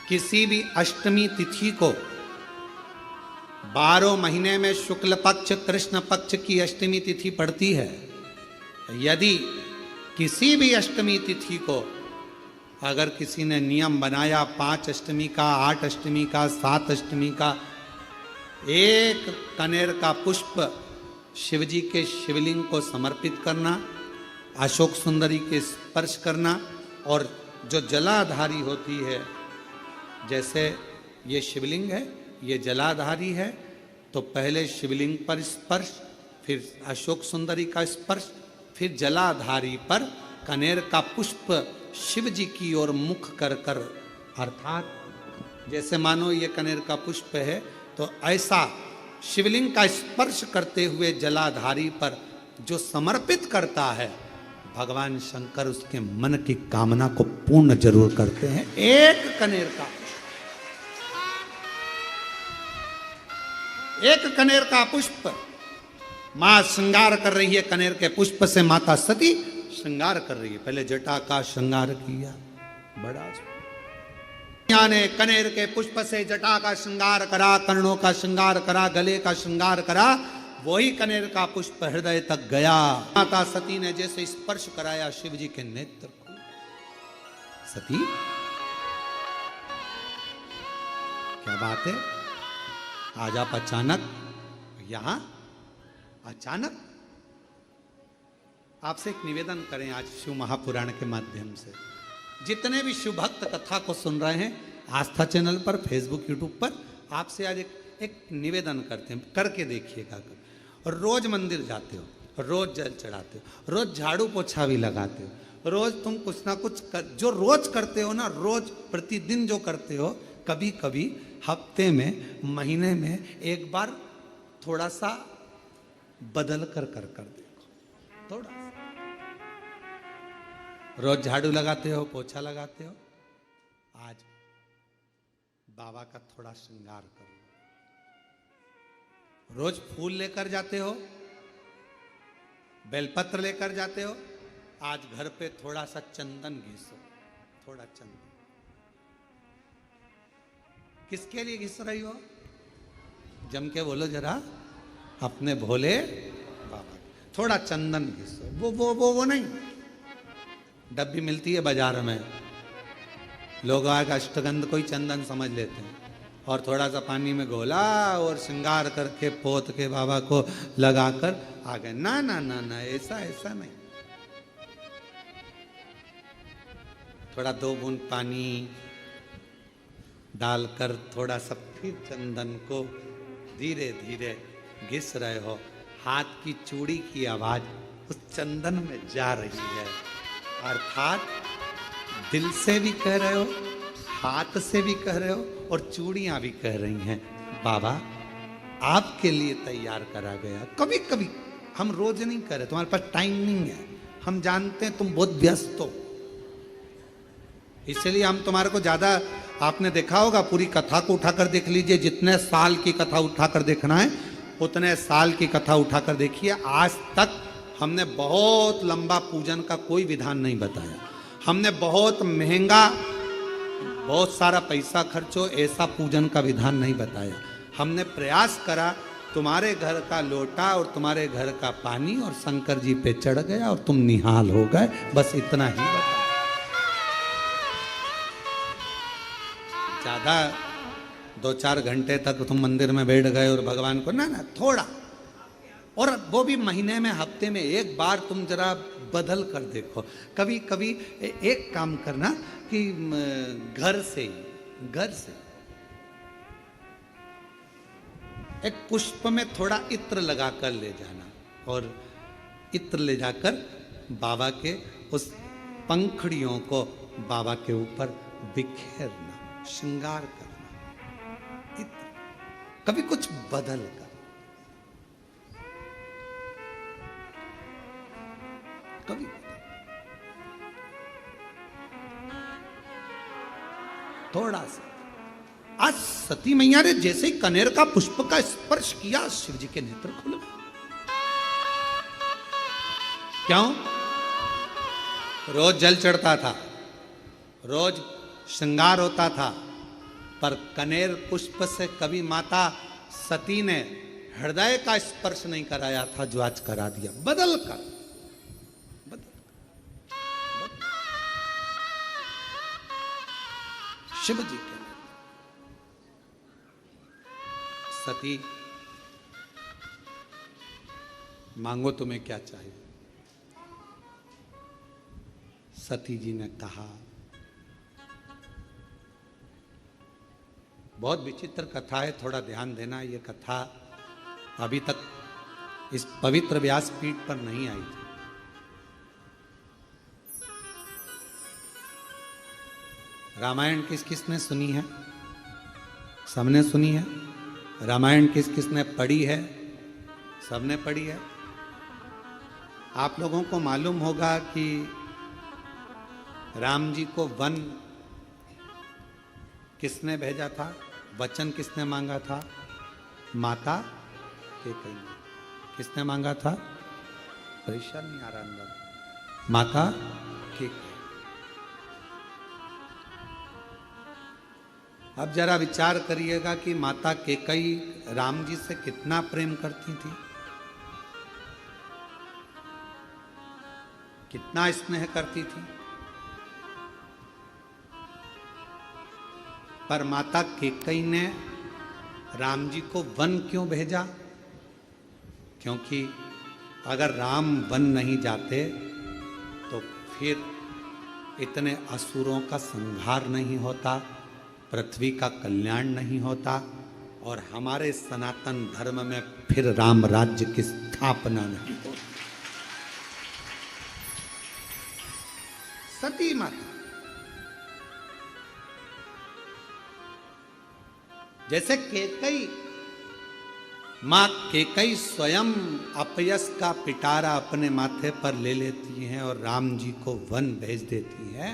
किसी भी अष्टमी तिथि को 12 महीने में शुक्ल पक्ष कृष्ण पक्ष की अष्टमी तिथि पड़ती है। यदि किसी भी अष्टमी तिथि को अगर किसी ने नियम बनाया 5 अष्टमी का, 8 अष्टमी का, 7 अष्टमी का, एक कनेर का पुष्प शिवजी के शिवलिंग को समर्पित करना, अशोक सुंदरी के स्पर्श करना, और जो जलाधारी होती है, जैसे ये शिवलिंग है, ये जलाधारी है, तो पहले शिवलिंग पर स्पर्श, फिर अशोक सुंदरी का स्पर्श, फिर जलाधारी पर कनेर का पुष्प शिव जी की ओर मुख कर कर, अर्थात जैसे मानो ये कनेर का पुष्प है, तो ऐसा शिवलिंग का स्पर्श करते हुए जलाधारी पर जो समर्पित करता है, भगवान शंकर उसके मन की कामना को पूर्ण जरूर करते हैं। एक कनेर का पुष्प मां श्रृंगार कर रही है, कनेर के पुष्प से माता सती श्रृंगार कर रही है। पहले जटा का श्रृंगार किया, बड़ा ने कनेर के पुष्प से जटा का श्रृंगार करा, कर्णों का श्रृंगार करा, गले का श्रृंगार करा, वही कनेर का पुष्प हृदय तक गया। माता सती ने जैसे स्पर्श कराया, शिव जी के नेत्र को, सती क्या बात है, आज आप अचानक यहां, अचानक आपसे एक निवेदन करें आज शिव महापुराण के माध्यम से, जितने भी शिव भक्त कथा को सुन रहे हैं आस्था चैनल पर, फेसबुक यूट्यूब पर, आपसे आज एक निवेदन करते हैं, करके देखिएगा। और रोज मंदिर जाते हो, रोज जल चढ़ाते हो, रोज झाड़ू पोछा भी लगाते हो, रोज तुम कुछ ना कुछ जो रोज करते हो ना, रोज प्रतिदिन जो करते हो, कभी कभी हफ्ते में, महीने में एक बार थोड़ा सा बदल कर देखो, थोड़ा सा। रोज झाड़ू लगाते हो, पोछा लगाते हो, आज बाबा का थोड़ा श्रृंगार करो। रोज फूल लेकर जाते हो, बेलपत्र लेकर जाते हो, आज घर पे थोड़ा सा चंदन घिसो, थोड़ा चंदन। किसके लिए घिस रही हो? जम के बोलो जरा, अपने भोले बाबा। थोड़ा चंदन घिसो, वो नहीं, डब्बी मिलती है बाजार में, लोग आगे अष्टगंध को ही चंदन समझ लेते हैं, और थोड़ा सा पानी में घोला और श्रृंगार करके पोत के बाबा को लगाकर आ गए। ना ना ना ना, ऐसा नहीं। थोड़ा 2 बूंद पानी डालकर थोड़ा सा फिर चंदन को धीरे धीरे घिस रहे हो, हाथ की चूड़ी की आवाज उस चंदन में जा रही है, अर्थात दिल से भी कह रहे हो, हाथ से भी कह रहे हो, और चूड़ियां भी कह रही हैं, बाबा आपके लिए तैयार करा गया। कभी कभी हम रोज नहीं कर रहे, तुम्हारे पास टाइम नहीं है, हम जानते हैं तुम बहुत व्यस्त हो, इसलिए हम तुम्हारे को ज्यादा, आपने देखा होगा, पूरी कथा को उठाकर देख लीजिए, जितने साल की कथा उठाकर देखना है उतने साल की कथा उठाकर देखिए। आज तक हमने बहुत लंबा पूजन का कोई विधान नहीं बताया, हमने बहुत महंगा, बहुत सारा पैसा खर्चो ऐसा पूजन का विधान नहीं बताया। हमने प्रयास करा, तुम्हारे घर का लोटा और तुम्हारे घर का पानी और शंकर जी पे चढ़ गया और तुम निहाल हो गए, बस इतना ही बताया। ज्यादा 2-4 घंटे तक तुम मंदिर में बैठ गए और भगवान को, ना थोड़ा, और वो भी महीने में, हफ्ते में एक बार तुम जरा बदल कर देखो। कभी कभी एक काम करना कि घर से एक पुष्प में थोड़ा इत्र लगा कर ले जाना, और इत्र ले जाकर बाबा के उस पंखड़ियों को बाबा के ऊपर बिखेरना, श्रृंगार करना, कभी कुछ बदल कर, कभी थोड़ा सा। आज सती मैया ने जैसे ही कनेर का पुष्प का स्पर्श किया, शिव जी के नेत्र खुल गए। क्यों? रोज जल चढ़ता था, रोज श्रृंगार होता था, पर कनेर पुष्प से कभी माता सती ने हृदय का स्पर्श नहीं कराया था, जो आज करा दिया बदल कर। शिव जी के सती, मांगो तुम्हें क्या चाहिए। सती जी ने कहा, बहुत विचित्र कथा है, थोड़ा ध्यान देना। ये कथा अभी तक इस पवित्र व्यासपीठ पर नहीं आई थी। रामायण किस किसने सुनी है? सबने सुनी है। रामायण किस किसने पढ़ी है? सबने पढ़ी है। आप लोगों को मालूम होगा कि राम जी को वन किसने भेजा था? वचन किसने मांगा था? माता कैकेयी ने। किसने मांगा था? परेशान नहीं आ रहा अंदर। माता कैकेयी। अब जरा विचार करिएगा कि माता कैकेयी राम जी से कितना प्रेम करती थी, कितना स्नेह करती थी। पर माता कैकेयी ने राम जी को वन क्यों भेजा? क्योंकि अगर राम वन नहीं जाते तो फिर इतने असुरों का संहार नहीं होता, पृथ्वी का कल्याण नहीं होता, और हमारे सनातन धर्म में फिर राम राज्य की स्थापना नहीं होती। सती माता, जैसे कैकेयी, मां कैकेयी स्वयं अपयश का पिटारा अपने माथे पर ले लेती हैं और राम जी को वन भेज देती हैं,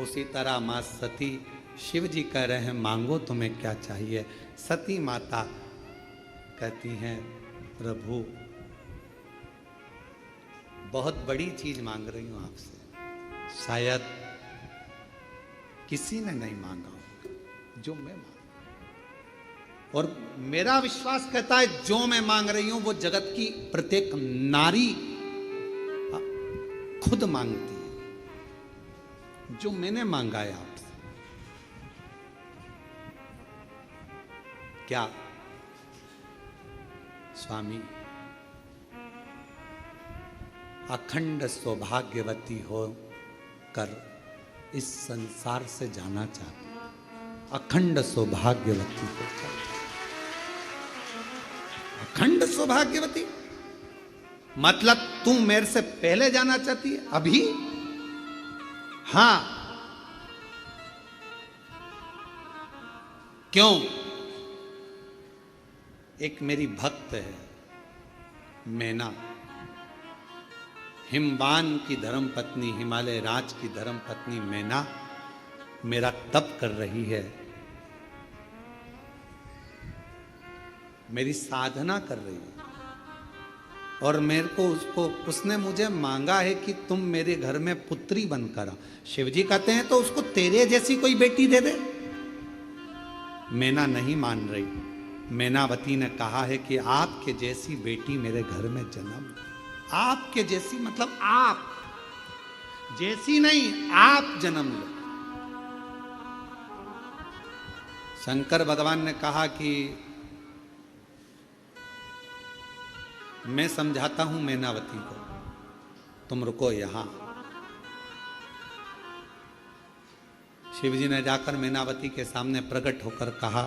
उसी तरह मां सती, शिव जी कह रहे हैं मांगो तुम्हें क्या चाहिए। सती माता कहती हैं प्रभु बहुत बड़ी चीज मांग रही हूं आपसे, शायद किसी ने नहीं मांगा हो जो मैं मांग, और मेरा विश्वास कहता है जो मैं मांग रही हूं वो जगत की प्रत्येक नारी खुद मांगती है। जो मैंने मांगा है आपसे, क्या स्वामी अखंड सौभाग्यवती हो कर इस संसार से जाना चाहती, अखंड सौभाग्यवती होकर, अखंड सौभाग्यवती मतलब तू मेरे से पहले जाना चाहती है अभी? हां। क्यों? एक मेरी भक्त है मैना, हिमवान की धर्म पत्नी, हिमालय राज की धर्म पत्नी मैना मेरा तप कर रही है, मेरी साधना कर रही है, और मेरे को उसने मुझे मांगा है कि तुम मेरे घर में पुत्री बनकर आ। शिवजी कहते हैं तो उसको तेरे जैसी कोई बेटी दे दे। मैना नहीं मान रही। मैनावती ने कहा है कि आपके जैसी बेटी मेरे घर में जन्म, आपके जैसी मतलब आप जैसी नहीं, आप जन्म लो। शंकर भगवान ने कहा कि मैं समझाता हूं मैनावती को, तुम रुको यहां। शिवजी ने जाकर मैनावती के सामने प्रकट होकर कहा,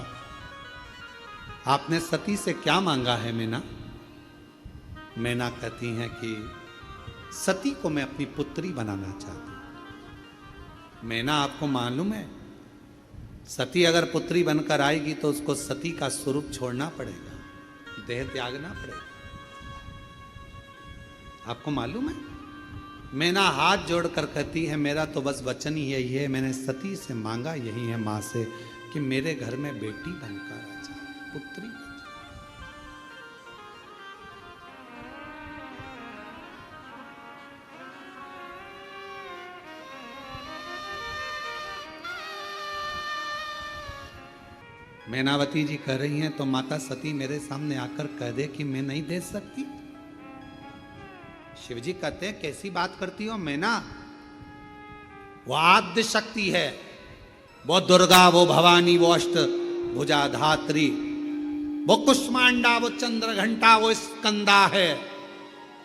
आपने सती से क्या मांगा है मैना? मैना कहती हैं कि सती को मैं अपनी पुत्री बनाना चाहती हूं। मैना आपको मालूम है, सती अगर पुत्री बनकर आएगी तो उसको सती का स्वरूप छोड़ना पड़ेगा, देह त्यागना पड़ेगा। आपको मालूम है? मैना हाथ जोड़कर कहती है मेरा तो बस वचन ही यही है, मैंने सती से मांगा यही है मां से कि मेरे घर में बेटी बनकर आ जाए, पुत्री। मैनावती जी कह रही हैं तो माता सती मेरे सामने आकर कह दे कि मैं नहीं दे सकती। शिव जी कहते हैं कैसी बात करती हो मैना, वो आद्य शक्ति है, वो दुर्गा, वो भवानी, वो अष्ट भुजा धात्री, वो कुष्मांडा, वो चंद्र घंटा, वो स्कंदा है,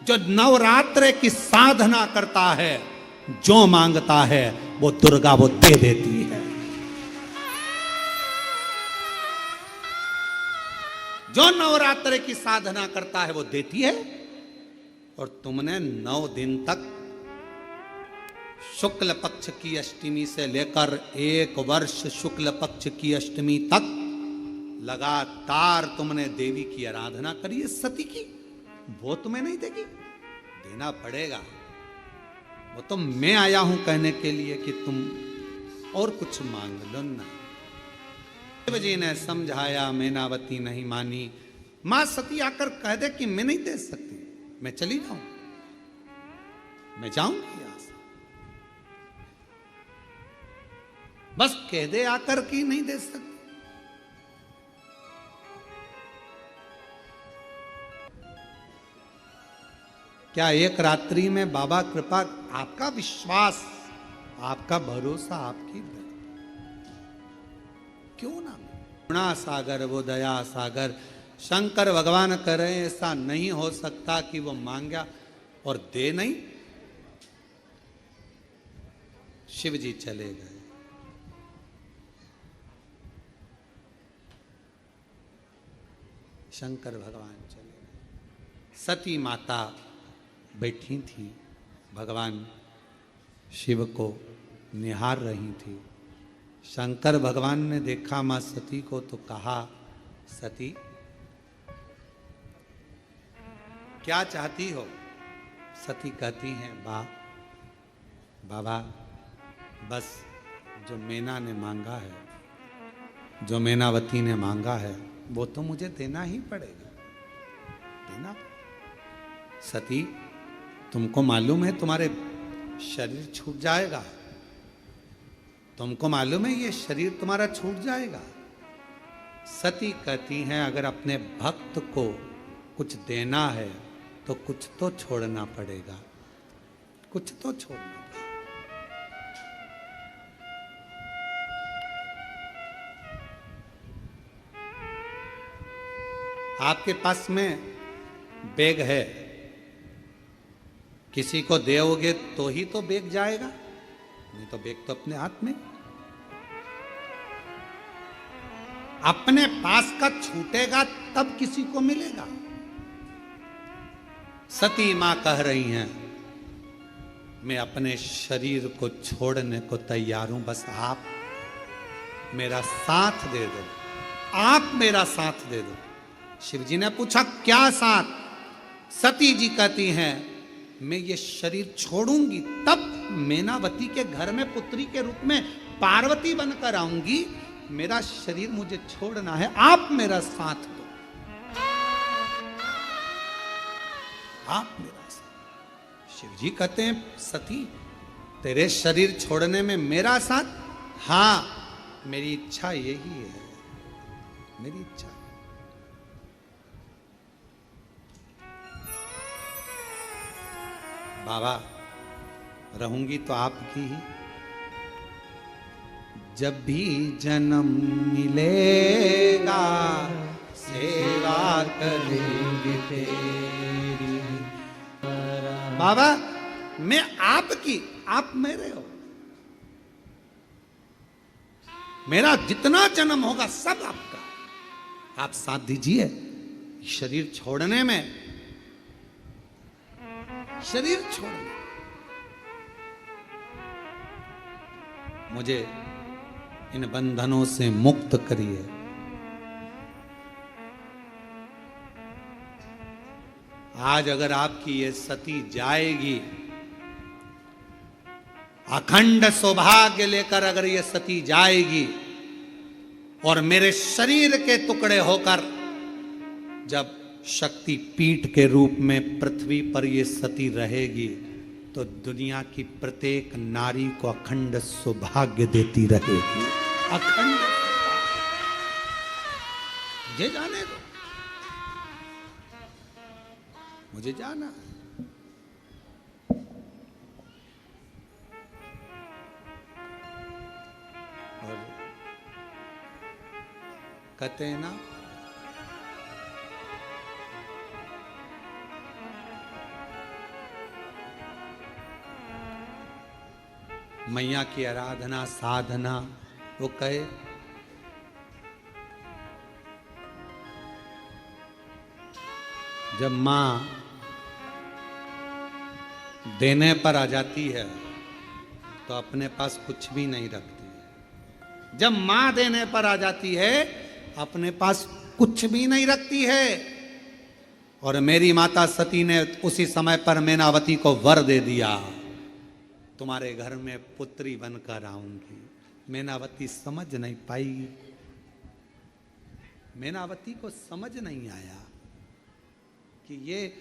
जो नवरात्र की साधना करता है, जो मांगता है वो दुर्गा वो दे देती है। जो नवरात्र की साधना करता है वो देती है। और तुमने 9 दिन तक शुक्ल पक्ष की अष्टमी से लेकर 1 वर्ष शुक्ल पक्ष की अष्टमी तक लगातार तुमने देवी की आराधना करी है सती की, वो तुम्हें नहीं देगी, देना पड़ेगा। वो तो मैं आया हूं कहने के लिए कि तुम और कुछ मांग लो ना। शिव जी ने समझाया, मैनावती नहीं मानी। मां सती आकर कह दे कि मैं नहीं दे सकती, मैं चली जाऊं, मैं जाऊंगी यहां से, बस कह दे आकर कि नहीं दे सकती। क्या एक रात्रि में बाबा कृपा, आपका विश्वास, आपका भरोसा, आपकी क्यों ना, करुणा सागर वो दया सागर, शंकर भगवान करें ऐसा नहीं हो सकता कि वो मांगा और दे नहीं। शिव जी चले गए। शंकर भगवान चले गए। सती माता बैठी थी, भगवान शिव को निहार रही थी। शंकर भगवान ने देखा मां सती को तो कहा, सती क्या चाहती हो? सती कहती हैं, बाबा बस जो मैना ने मांगा है, जो मैनावती ने मांगा है वो तो मुझे देना ही पड़ेगा, देना। सती तुमको मालूम है तुम्हारे शरीर छूट जाएगा, तुमको मालूम है ये शरीर तुम्हारा छूट जाएगा। सती कहती हैं अगर अपने भक्त को कुछ देना है तो कुछ तो छोड़ना पड़ेगा, कुछ तो छोड़ना पड़ेगा। आपके पास में बैग है, किसी को दोगे तो ही तो बैग जाएगा, नहीं तो बैग तो अपने हाथ में। अपने पास का छूटेगा तब किसी को मिलेगा। सती मां कह रही हैं, मैं अपने शरीर को छोड़ने को तैयार हूं, बस आप मेरा साथ दे दो, आप मेरा साथ दे दो। शिव जी ने पूछा क्या साथ? सती जी कहती हैं, मैं ये शरीर छोड़ूंगी तब मैनावती के घर में पुत्री के रूप में पार्वती बनकर आऊंगी, मेरा शरीर मुझे छोड़ना है, आप मेरा साथ दो, आप मेरा साथ। शिव जी कहते हैं, सती तेरे शरीर छोड़ने में मेरा साथ? हां, मेरी इच्छा यही है, मेरी इच्छा। बाबा रहूंगी तो आपकी ही, जब भी जन्म मिलेगा सेवा करेंगे तेरी। बाबा मैं आपकी, आप मेरे हो, मेरा जितना जन्म होगा सब आपका, आप साथ दीजिए शरीर छोड़ने में, शरीर छोड़ने। मुझे इन बंधनों से मुक्त करिए। आज अगर आपकी ये सती जाएगी, अखंड सौभाग्य लेकर अगर ये सती जाएगी और मेरे शरीर के टुकड़े होकर जब शक्ति पीठ के रूप में पृथ्वी पर ये सती रहेगी तो दुनिया की प्रत्येक नारी को अखंड सौभाग्य देती रहेगी, अखंड। मुझे जाने दो, मुझे जाना है। और कहते हैं ना, मैया की आराधना साधना, वो कहे जब मां देने पर आ जाती है तो अपने पास कुछ भी नहीं रखती है। जब मां देने पर आ जाती है अपने पास कुछ भी नहीं रखती है। और मेरी माता सती ने उसी समय पर मैनावती को वर दे दिया, तुम्हारे घर में पुत्री बनकर आऊंगी। मैनावती समझ नहीं पाई, मैनावती को समझ नहीं आया कि ये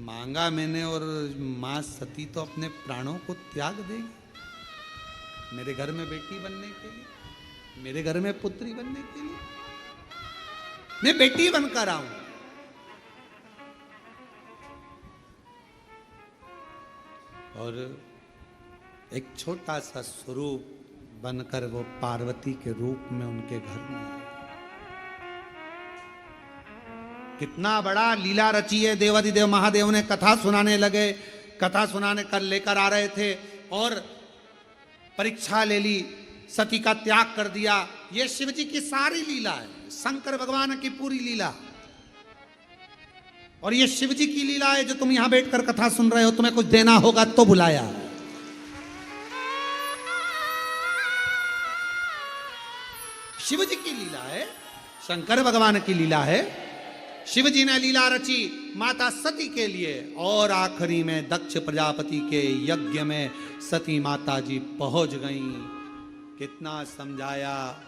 मांगा मैंने और मां सती तो अपने प्राणों को त्याग देगी मेरे घर में बेटी बनने के लिए, मेरे घर में पुत्री बनने के लिए। मैं बेटी बनकर आऊं। और एक छोटा सा स्वरूप बनकर वो पार्वती के रूप में उनके घर में आई। कितना बड़ा लीला रची है। देवाधिदेव महादेव ने कथा सुनाने लगे, कथा सुनाने कर लेकर आ रहे थे और परीक्षा ले ली, सती का त्याग कर दिया। ये शिव जी की सारी लीला है, शंकर भगवान की पूरी लीला। और ये शिव जी की लीला है जो तुम यहां बैठकर कथा सुन रहे हो। तुम्हें कुछ देना होगा तो बुलाया। शिव जी की लीला है, शंकर भगवान की लीला है। शिव जी ने लीला रची माता सती के लिए और आखिरी में दक्ष प्रजापति के यज्ञ में सती माता जी पहुंच गईं। कितना समझाया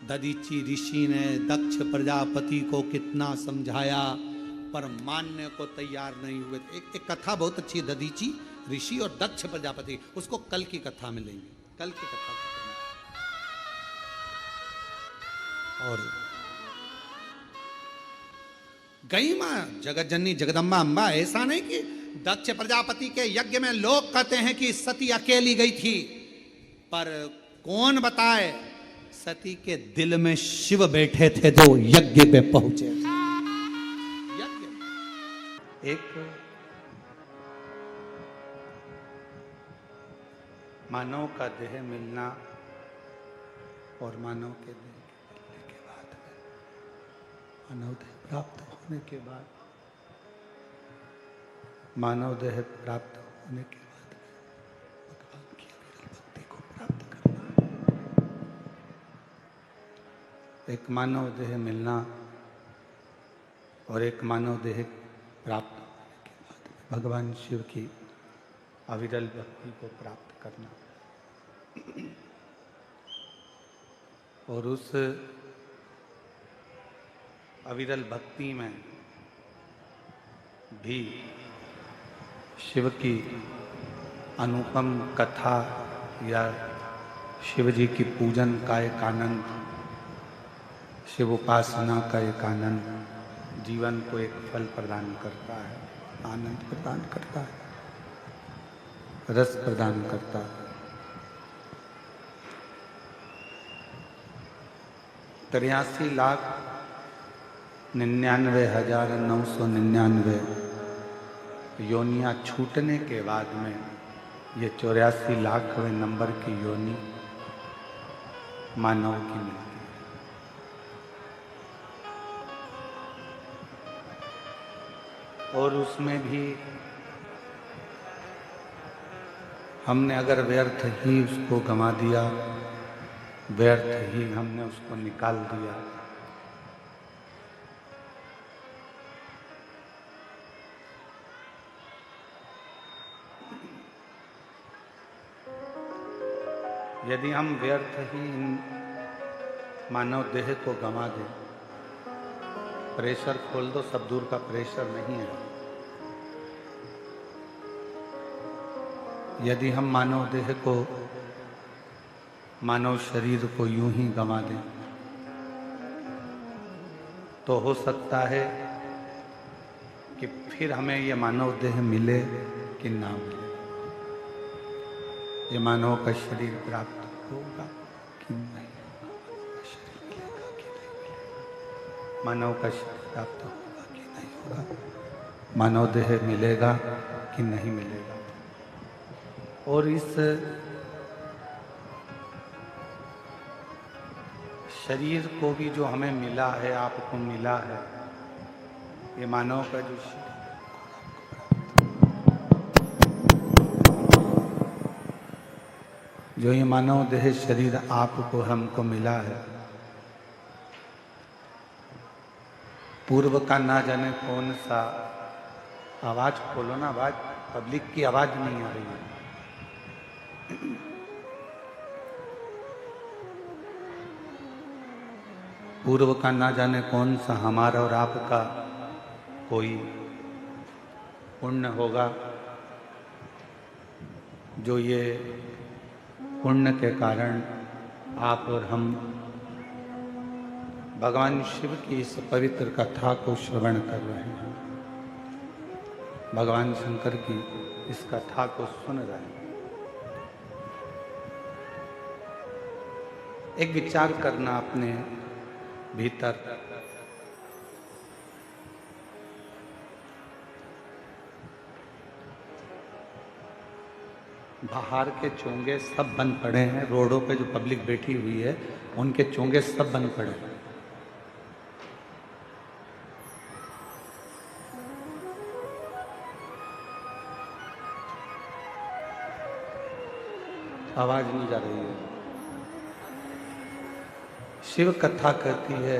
दधीची ऋषि ने, दक्ष प्रजापति को कितना समझाया पर मानने को तैयार नहीं हुए। एक कथा बहुत अच्छी, दधीची ऋषि और दक्ष प्रजापति, उसको कल की कथा में लेंगे, कल की कथा। और गई मां जगत जननी जगदम्बा अम्बा। ऐसा नहीं कि दक्ष प्रजापति के यज्ञ में लोग कहते हैं कि सती अकेली गई थी, पर कौन बताए सती के दिल में शिव बैठे थे जो यज्ञ पे पहुंचे। यज्ञ एक मानव का देह मिलना और मानव के देह मिलने के बाद मानव देह प्राप्त होने के बाद, मानव देह प्राप्त होने के बाद भगवान की अविरल भक्ति को प्राप्त करना। एक मानव देह मिलना और एक मानव देह प्राप्त होने के बाद भगवान शिव की अविरल भक्ति को प्राप्त करना। और उस अविरल भक्ति में भी शिव की अनुपम कथा या शिव जी की पूजन का एक आनंद, शिव उपासना का एक आनंद जीवन को एक फल प्रदान करता है, आनंद प्रदान करता है, रस प्रदान करता है। 83,99,999 योनियां छूटने के बाद में ये 84,00,000वें नंबर की योनि मानव की मिलती है। और उसमें भी हमने अगर व्यर्थ ही उसको गंवा दिया, व्यर्थ ही हमने उसको निकाल दिया, यदि हम व्यर्थ ही इन मानव देह को गंवा दें, प्रेशर खोल दो, सब दूर का प्रेशर नहीं है। यदि हम मानव देह को, मानव शरीर को यूं ही गंवा दें तो हो सकता है कि फिर हमें ये मानव देह मिले कि ना मिले, ये मानव का शरीर प्राप्त होगा कि नहीं, मानव का शरीर प्राप्त होगा कि नहीं होगा, मानव देह मिलेगा कि नहीं मिलेगा। और इस शरीर को भी जो हमें मिला है, आपको मिला है, ये मानव का जो शरीर, जो ये मानव देह शरीर आपको हमको मिला है, पूर्व का ना जाने कौन सा, आवाज खोलो ना, आवाज, पब्लिक की आवाज नहीं आ रही है। पूर्व का ना जाने कौन सा हमारा और आपका कोई पुण्य होगा, जो ये पुण्य के कारण आप और हम भगवान शिव की इस पवित्र कथा को श्रवण कर रहे हैं, भगवान शंकर की इस कथा को सुन रहे हैं। एक विचार करना अपने भीतर, बाहर के चोंगे सब बंद पड़े हैं, रोडों पे जो पब्लिक बैठी हुई है उनके चोंगे सब बंद पड़े हैं। आवाज नहीं जा रही है। शिव कथा कहती है,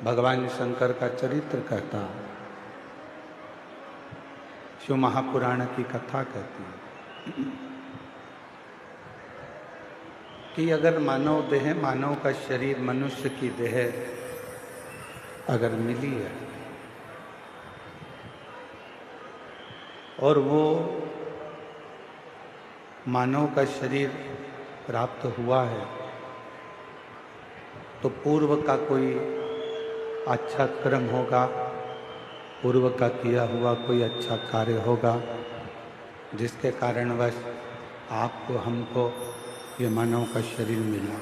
भगवान शंकर का चरित्र कहता, शिव महापुराण की कथा कहती है कि अगर मानव देह, मानव का शरीर, मनुष्य की देह अगर मिली है और वो मानव का शरीर प्राप्त हुआ है, तो पूर्व का कोई अच्छा कर्म होगा, पूर्व का किया हुआ कोई अच्छा कार्य होगा, जिसके कारणवश आपको हमको ये मानव का शरीर मिला।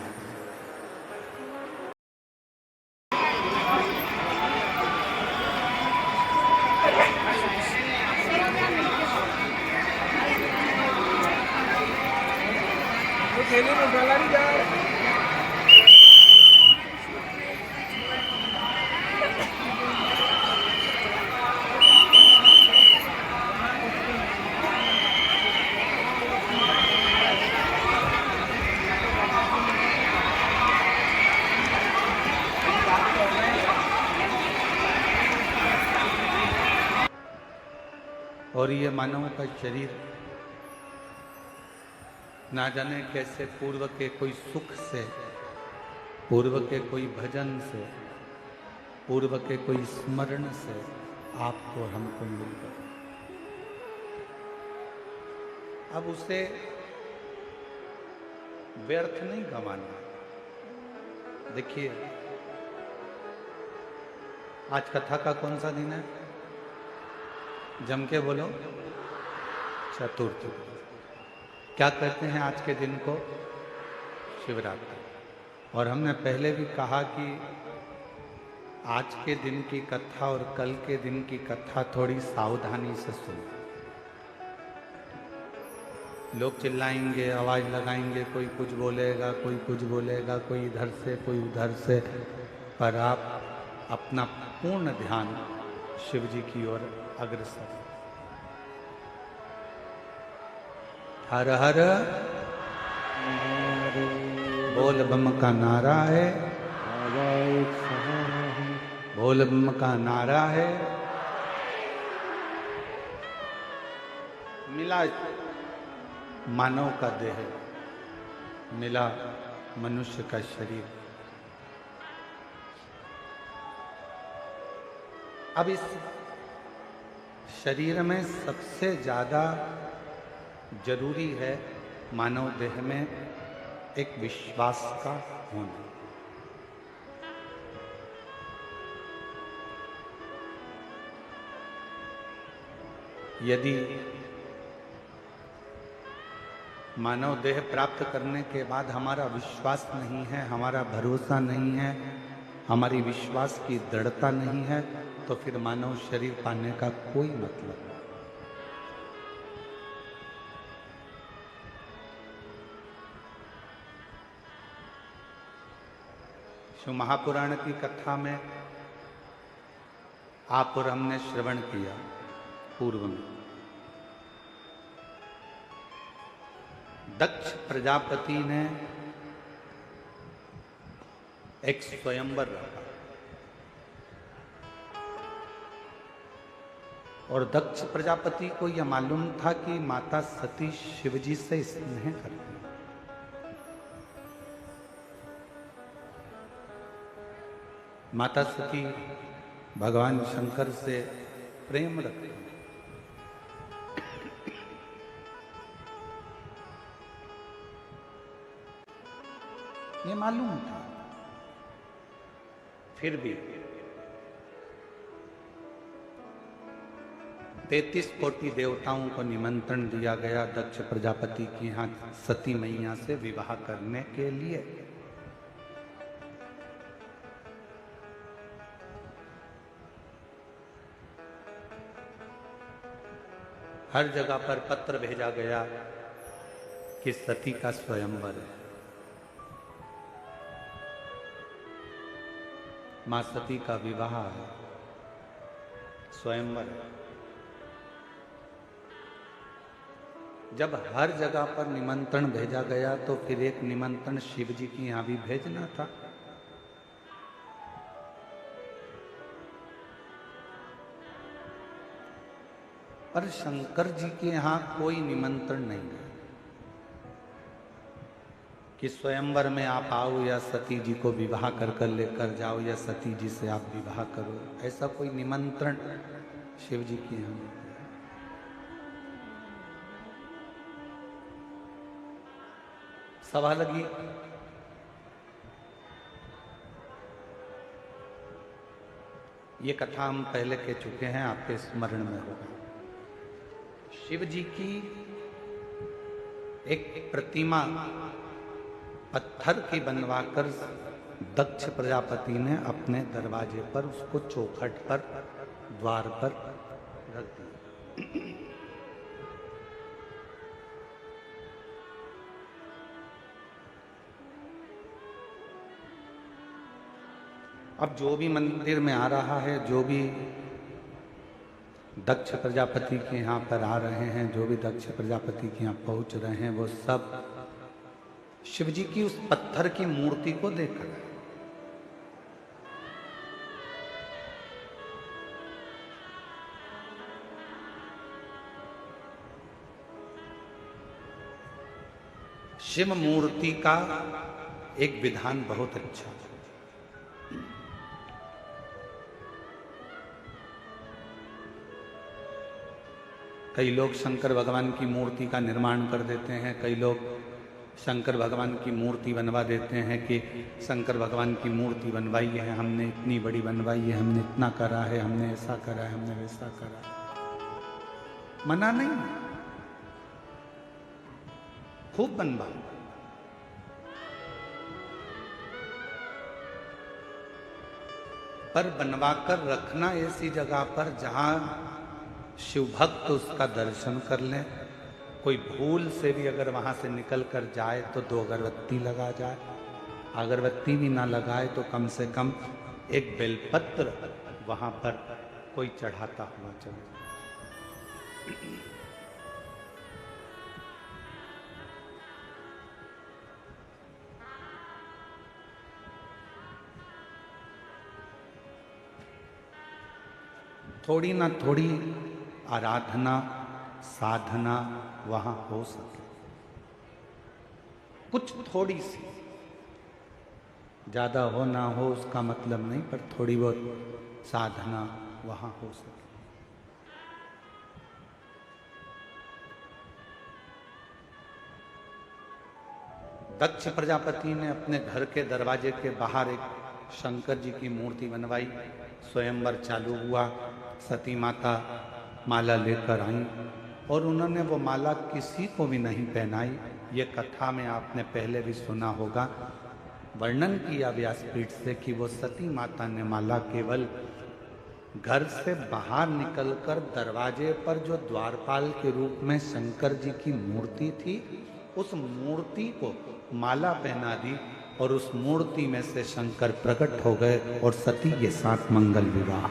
और ये मानव का शरीर ना जाने कैसे पूर्व के कोई सुख से, पूर्व के कोई भजन से, पूर्व के कोई स्मरण से आपको हमको मिल गया। अब उसे व्यर्थ नहीं गंवाना। देखिए, आज कथा का कौन सा दिन है? जम के बोलो, चतुर्थी। क्या कहते हैं आज के दिन को? शिवरात्रि। और हमने पहले भी कहा कि आज के दिन की कथा और कल के दिन की कथा थोड़ी सावधानी से सुनो। लोग चिल्लाएंगे, आवाज लगाएंगे, कोई कुछ बोलेगा, कोई कुछ बोलेगा, कोई इधर से कोई उधर से, पर आप अपना पूर्ण ध्यान शिव जी की ओर अग्रसर। हर हर बोल बम का नारा है, बोल बम का नारा है। मिला मानव का देह, मिला मनुष्य का शरीर। अब इस शरीर में सबसे ज्यादा जरूरी है मानव देह में एक विश्वास का होना। यदि मानव देह प्राप्त करने के बाद हमारा विश्वास नहीं है, हमारा भरोसा नहीं है, हमारी विश्वास की दृढ़ता नहीं है, तो फिर मानव शरीर पाने का कोई मतलब नहीं। शिव महापुराण की कथा में आप और हमने श्रवण किया पूर्व में। दक्ष प्रजापति ने एक स्वयंवर रखा और दक्ष प्रजापति को यह मालूम था कि माता सती शिवजी से स्नेह करती है। माता सती भगवान शंकर से प्रेम रखती है। ये मालूम था, फिर भी 33 कोटि देवताओं को निमंत्रण दिया गया दक्ष प्रजापति की यहाँ सती मैया से विवाह करने के लिए। हर जगह पर पत्र भेजा गया कि सती का स्वयंवर है। मां सती का विवाह है, स्वयंवर है। जब हर जगह पर निमंत्रण भेजा गया तो फिर एक निमंत्रण शिव जी की यहां भी भेजना था। पर शंकर जी के यहां कोई निमंत्रण नहीं है कि स्वयंवर में आप आओ या सती जी को विवाह कर लेकर जाओ या सती जी से आप विवाह करो। ऐसा कोई निमंत्रण शिव जी के यहां नहीं। सभा लगी, ये कथा हम पहले कह चुके हैं, आपके स्मरण में होगा। शिव जी की एक प्रतिमा पत्थर की बनवाकर दक्ष प्रजापति ने अपने दरवाजे पर, उसको चौखट पर, द्वार पर रख दिया। अब जो भी मंदिर में आ रहा है, जो भी दक्ष प्रजापति के यहाँ पर आ रहे हैं, जो भी दक्ष प्रजापति के यहाँ पहुंच रहे हैं, वो सब शिव जी की उस पत्थर की मूर्ति को देख रहे हैं। शिव मूर्ति का एक विधान बहुत अच्छा है। कई लोग शंकर भगवान की मूर्ति का निर्माण कर देते हैं, कई लोग शंकर भगवान की मूर्ति बनवा देते हैं कि शंकर भगवान की मूर्ति बनवाई है हमने, इतनी बड़ी बनवाई है हमने, इतना करा है हमने, ऐसा करा है हमने, वैसा करा है। मना नहीं, खूब बनवाओ, पर बनवाकर रखना ऐसी जगह पर जहां शिव भक्त उसका दर्शन कर लें। कोई भूल से भी अगर वहां से निकल कर जाए तो 2 अगरबत्ती लगा जाए, अगरबत्ती भी ना लगाए तो कम से कम एक बेलपत्र वहां पर कोई चढ़ाता हुआ चले। थोड़ी ना थोड़ी आराधना साधना वहां हो सके, कुछ थोड़ी सी, ज्यादा हो ना हो उसका मतलब नहीं, पर थोड़ी बहुत साधना वहां हो सके। दक्ष प्रजापति ने अपने घर के दरवाजे के बाहर एक शंकर जी की मूर्ति बनवाई, स्वयंवर चालू हुआ, सती माता माला लेकर आई और उन्होंने वो माला किसी को भी नहीं पहनाई। ये कथा में आपने पहले भी सुना होगा, वर्णन किया व्यासपीठ से कि वो सती माता ने माला केवल घर से बाहर निकलकर दरवाजे पर जो द्वारपाल के रूप में शंकर जी की मूर्ति थी, उस मूर्ति को माला पहना दी और उस मूर्ति में से शंकर प्रकट हो गए और सती के साथ मंगल विवाह।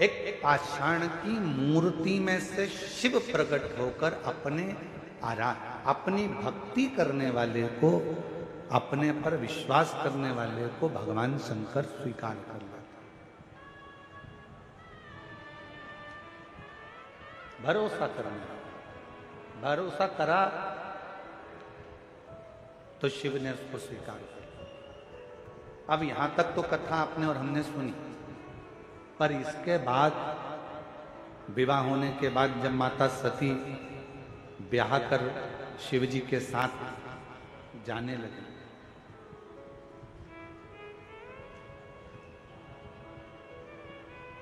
एक पाषाण की मूर्ति में से शिव प्रकट होकर अपनी भक्ति करने वाले को, अपने पर विश्वास करने वाले को भगवान शंकर स्वीकार कर लेते। भरोसा करना, भरोसा करा तो शिव ने उसको स्वीकार किया। अब यहां तक तो कथा आपने और हमने सुनी, पर इसके बाद विवाह होने के बाद जब माता सती ब्याह कर शिव जी के साथ जाने लगी,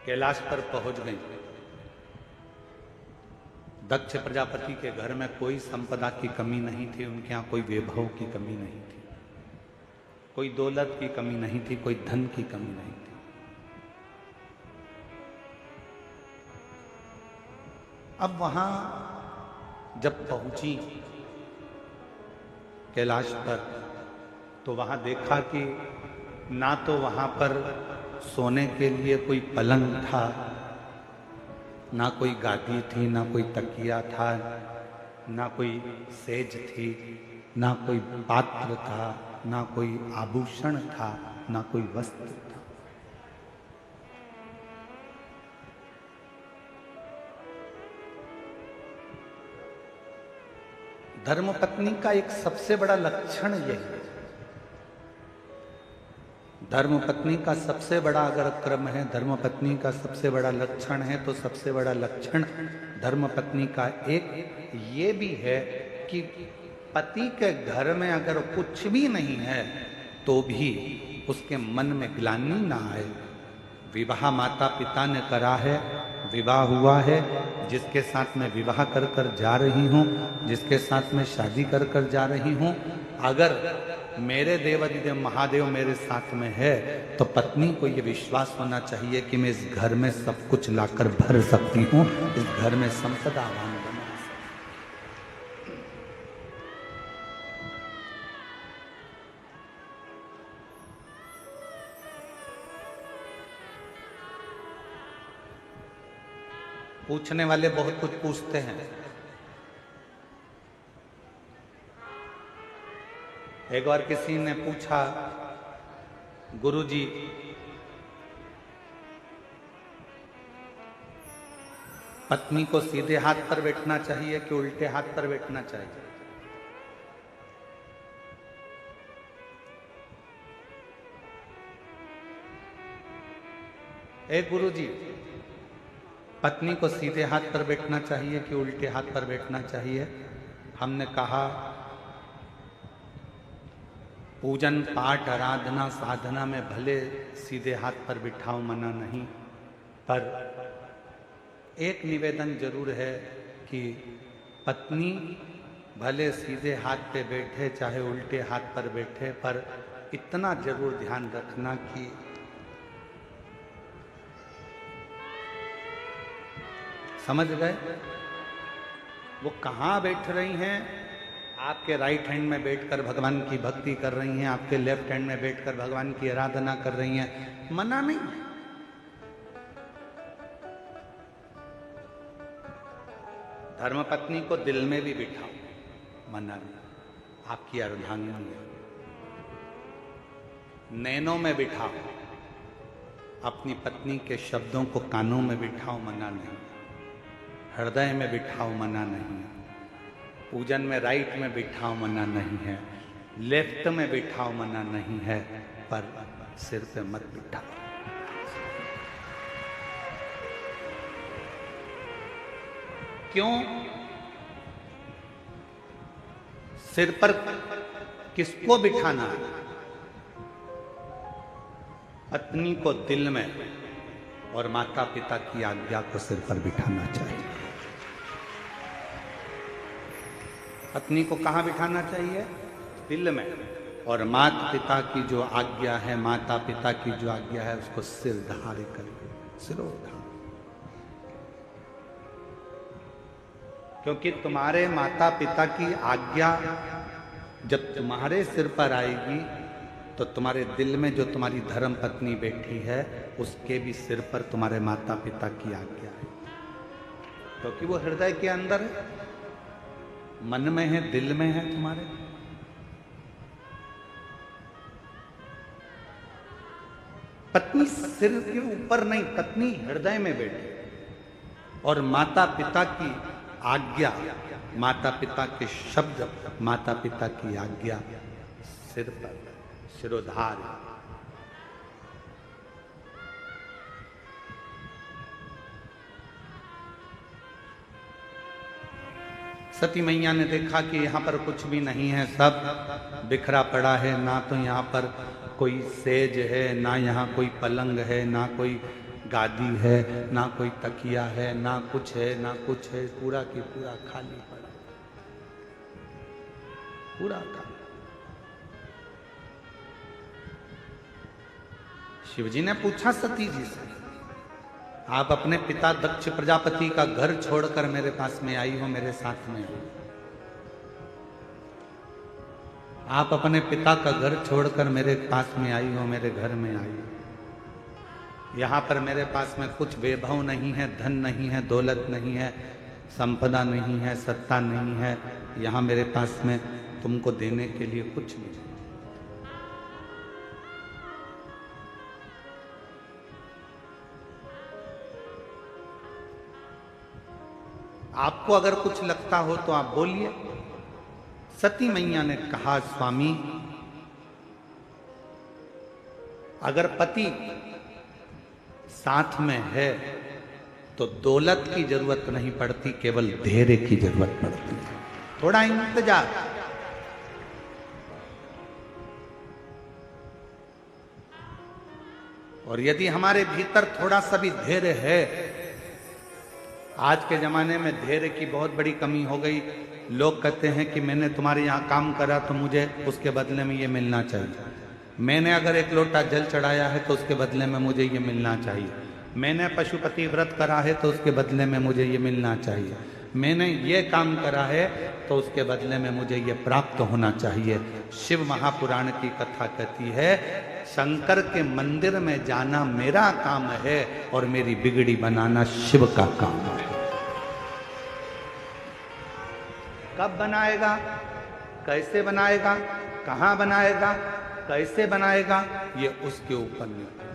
कैलाश पर पहुंच गई। दक्ष प्रजापति के घर में कोई संपदा की कमी नहीं थी, उनके यहां कोई वैभव की कमी नहीं थी, कोई दौलत की कमी नहीं थी, कोई धन की कमी नहीं थी। अब वहां जब पहुंची कैलाश पर, तो वहां देखा कि ना तो वहां पर सोने के लिए कोई पलंग था, ना कोई गादी थी, ना कोई तकिया था, ना कोई सेज थी, ना कोई पात्र था, ना कोई आभूषण था, ना कोई वस्त्र था। धर्मपत्नी का एक सबसे बड़ा लक्षण यही है। धर्मपत्नी का सबसे बड़ा अगर क्रम है, धर्मपत्नी का सबसे बड़ा लक्षण है, तो सबसे बड़ा लक्षण धर्मपत्नी का एक ये भी है कि पति के घर में अगर कुछ भी नहीं है तो भी उसके मन में ग्लानि ना आए। विवाह माता पिता ने करा है, विवाह हुआ है, जिसके साथ मैं विवाह कर कर जा रही हूँ, जिसके साथ मैं शादी कर कर जा रही हूँ, अगर मेरे देवाधिदेव महादेव मेरे साथ में है तो पत्नी को ये विश्वास होना चाहिए कि मैं इस घर में सब कुछ लाकर भर सकती हूँ, इस घर में संपदावान बना सकती हूँ। पूछने वाले बहुत कुछ पूछते हैं। एक बार किसी ने पूछा, गुरुजी पत्नी को सीधे हाथ पर बैठना चाहिए कि उल्टे हाथ पर बैठना चाहिए? गुरुजी पत्नी को सीधे हाथ पर बैठना चाहिए कि उल्टे हाथ पर बैठना चाहिए? हमने कहा पूजन पाठ आराधना साधना में भले सीधे हाथ पर बिठाओ, मना नहीं, पर एक निवेदन जरूर है कि पत्नी भले सीधे हाथ पे बैठे चाहे उल्टे हाथ पर बैठे, पर इतना जरूर ध्यान रखना कि समझ गए वो कहाँ बैठ रही हैं। आपके राइट हैंड में बैठकर भगवान की भक्ति कर रही हैं, आपके लेफ्ट हैंड में बैठकर भगवान की आराधना कर रही हैं, मना नहीं। धर्मपत्नी को दिल में भी बिठाओ, मना नहीं। आपकी अर्धांगिनी है, नैनों में बिठाओ, अपनी पत्नी के शब्दों को कानों में बिठाओ, मना नहीं। हृदय में बिठाओ, मना नहीं है। पूजन में राइट में बिठाओ, मना नहीं है। लेफ्ट में बिठाओ, मना नहीं है, पर सिर पे मत बिठाओ। क्यों? सिर पर किसको बिठाना है? पत्नी को दिल में और माता पिता की आज्ञा को सिर पर बिठाना चाहिए। पत्नी को कहाँ बिठाना चाहिए? दिल में। और माता पिता की जो आज्ञा है, माता पिता की जो आज्ञा है, उसको सिर धारे करके, सिरोधार। क्योंकि तुम्हारे माता पिता की आज्ञा जब तुम्हारे सिर पर आएगी तो तुम्हारे दिल में जो तुम्हारी धर्म पत्नी बैठी है उसके भी सिर पर तुम्हारे माता पिता की आज्ञा है, क्योंकि वो हृदय के अंदर है, मन में है, दिल में है तुम्हारे। पत्नी सिर के ऊपर नहीं, पत्नी हृदय में बैठी, और माता पिता की आज्ञा, माता पिता के शब्द, माता पिता की आज्ञा सिर पर, सिरोधार। सती मैया ने देखा कि यहाँ पर कुछ भी नहीं है, सब बिखरा पड़ा है, ना तो यहाँ पर कोई सेज है, ना यहाँ कोई पलंग है, ना कोई गादी है, ना कोई तकिया है, ना कुछ है, ना कुछ है, पूरा की पूरा खाली पड़ा, पूरा खाली। शिवजी ने पूछा सती जी से, आप अपने पिता दक्ष प्रजापति का घर छोड़कर मेरे पास में आई हो, मेरे साथ में हो? आप अपने पिता का घर छोड़कर मेरे पास में आई हो, मेरे घर में आई हो। यहाँ पर मेरे पास में कुछ वैभव नहीं है, धन नहीं है, दौलत नहीं है, संपदा नहीं है, सत्ता नहीं है। यहाँ मेरे पास में तुमको देने के लिए कुछ नहीं। आपको अगर कुछ लगता हो तो आप बोलिए। सती मैया ने कहा, स्वामी, अगर पति साथ में है तो दौलत की जरूरत नहीं पड़ती, केवल धैर्य की जरूरत पड़ती है, थोड़ा इंतजार। और यदि हमारे भीतर थोड़ा सा भी धैर्य है, आज के जमाने में धैर्य की बहुत बड़ी कमी हो गई। लोग कहते हैं कि मैंने तुम्हारे यहाँ काम करा तो मुझे उसके बदले में ये मिलना चाहिए। मैंने अगर एक लोटा जल चढ़ाया है तो उसके बदले में मुझे ये मिलना चाहिए। मैंने पशुपति व्रत करा है तो उसके बदले में मुझे ये मिलना चाहिए। मैंने ये काम करा है तो उसके बदले में मुझे ये प्राप्त होना चाहिए। शिव महापुराण की कथा कहती है, शंकर के मंदिर में जाना मेरा काम है और मेरी बिगड़ी बनाना शिव का काम है। कब बनाएगा, कैसे बनाएगा, कहां बनाएगा, कैसे बनाएगा, ये उसके ऊपर निर्भर।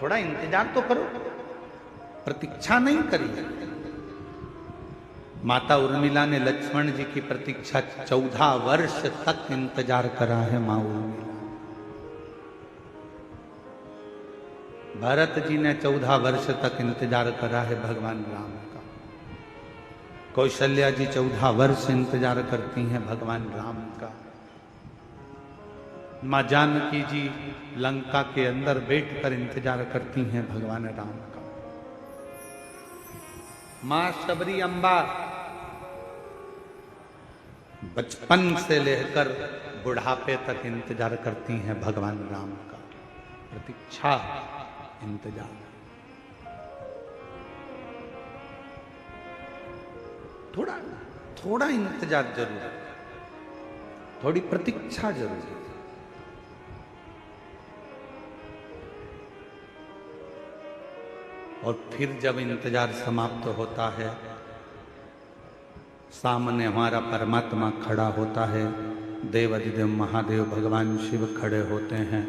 थोड़ा इंतजार तो करो, प्रतीक्षा नहीं करिए। माता उर्मिला ने लक्ष्मण जी की प्रतीक्षा 14 वर्ष तक इंतजार करा है। मां उर्मिला, भरत जी ने 14 वर्ष तक इंतजार करा है भगवान राम का। कौशल्या जी 14 वर्ष इंतजार करती हैं भगवान राम का। मां जानकी जी लंका के अंदर बैठकर इंतजार करती हैं भगवान राम का। मां शबरी अम्बा बचपन से लेकर बुढ़ापे तक इंतजार करती हैं भगवान राम का। प्रतीक्षा, इंतजार। थोड़ा थोड़ा इंतजार जरूर, थोड़ी प्रतीक्षा जरूर। और फिर जब इंतजार समाप्त होता है, सामने हमारा परमात्मा खड़ा होता है। देव अधिदेव महादेव भगवान शिव खड़े होते हैं।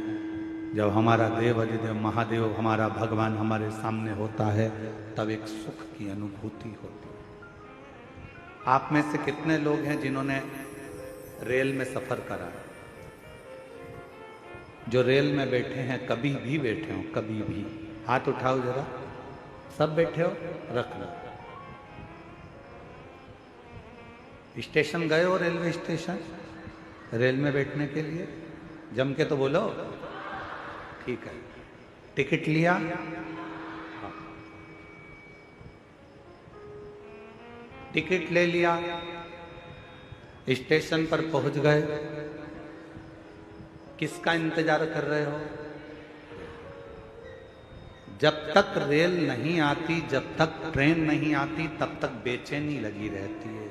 जब हमारा देव अधिदेव महादेव, हमारा भगवान हमारे सामने होता है, तब एक सुख की अनुभूति होती है। आप में से कितने लोग हैं जिन्होंने रेल में सफर करा? जो रेल में बैठे हैं, कभी भी बैठे हो, कभी भी हाथ उठाओ जरा। सब बैठे हो, रख लो। स्टेशन गए हो, रेलवे स्टेशन? रेल में बैठने के लिए? जम के तो बोलो। ठीक है, टिकट लिया? हाँ। टिकट ले लिया, स्टेशन पर पहुंच गए, किसका इंतजार कर रहे हो? जब तक रेल नहीं आती, जब तक ट्रेन नहीं आती, तब तक बेचैनी लगी रहती है।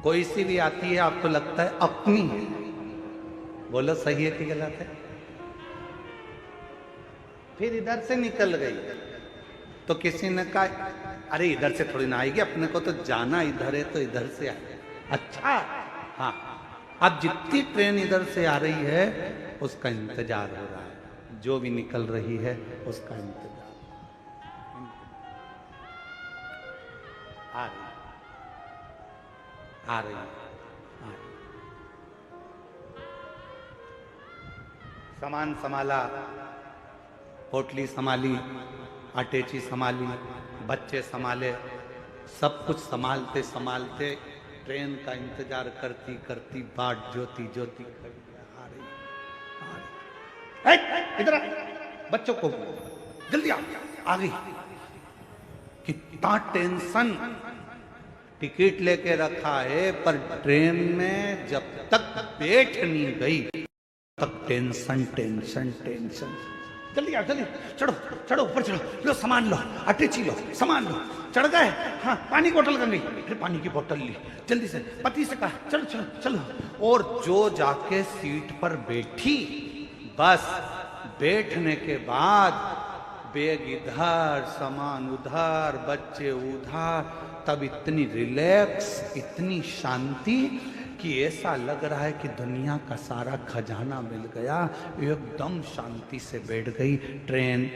कोई सी भी आती है आपको लगता है अपनी है, बोलो सही है कि गलत है? फिर इधर से निकल गई तो किसी ने कहा अरे इधर से थोड़ी ना आएगी, अपने को तो जाना इधर है तो इधर से आए। अच्छा, हाँ, अब जितनी ट्रेन इधर से आ रही है उसका इंतजार हो रहा है, जो भी निकल रही है उसका इंतजार आ रही आ रही आ रही। सामान संभाला, पोटली संभाली, अटैची संभाली, बच्चे संभाले, सब कुछ संभालते संभालते ट्रेन का इंतजार करती करती बाट जोती जोती आ रही आ रही। इधर बच्चों को जल्दी आ गई। कितना टेंशन, टिकट लेके रखा है पर ट्रेन में जब तक बैठ नहीं गई तब टेंशन टेंशन टेंशन। जल्दी आओ, जल्दी चढ़ो चढ़ो, ऊपर चढ़ो, लो सामान लो, अटैची लो, सामान लो। चढ़ गए? हाँ, पानी की बोतल कर गई, फिर पानी की बोतल ली, जल्दी से पति से कहा चलो चलो चलो। और जो जाके सीट पर बैठी, बस बैठने के बाद बैग इधर, सामान उधर, बच्चे उधर, तब इतनी रिलैक्स, इतनी शांति कि ऐसा लग रहा है कि दुनिया का सारा खजाना मिल गया। एकदम शांति से बैठ गई, ट्रेन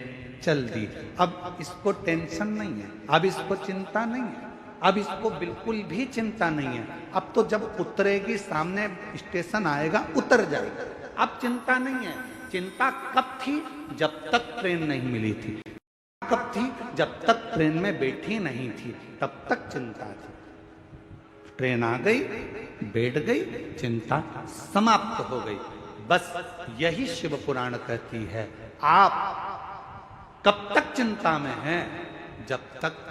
चल दी। अब इसको टेंशन नहीं है, अब इसको चिंता नहीं है, अब इसको बिल्कुल भी चिंता नहीं है। अब तो जब उतरेगी, सामने स्टेशन आएगा, उतर जाएगी, अब चिंता नहीं है। चिंता कब थी? जब तक ट्रेन नहीं मिली थी। कब थी? जब तक ट्रेन में बैठी नहीं थी, तब तक चिंता थी। ट्रेन आ गई, बैठ गई, चिंता समाप्त हो गई। बस यही शिव पुराण कहती है। आप कब तक चिंता में हैं? जब तक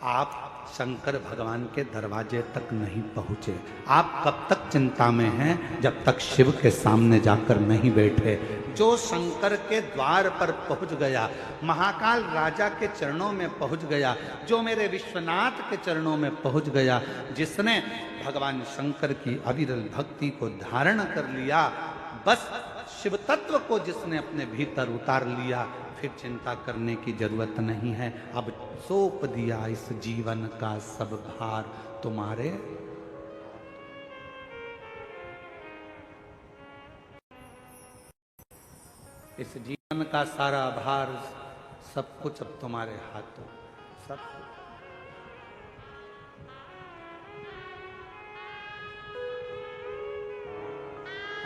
आप शंकर भगवान के दरवाजे तक नहीं पहुंचे। आप कब तक चिंता में हैं? जब तक शिव के सामने जाकर नहीं बैठे। जो शंकर के द्वार पर पहुंच गया, महाकाल राजा के चरणों में पहुंच गया, जो मेरे विश्वनाथ के चरणों में पहुंच गया, जिसने भगवान शंकर की अविरल भक्ति को धारण कर लिया, बस शिव तत्व को जिसने अपने भीतर उतार लिया, फिर चिंता करने की जरूरत नहीं है। अब सौंप दिया इस जीवन का सब भार तुम्हारे। इस जीवन का सारा भार, सब कुछ अब तुम्हारे हाथों, सब कुछ।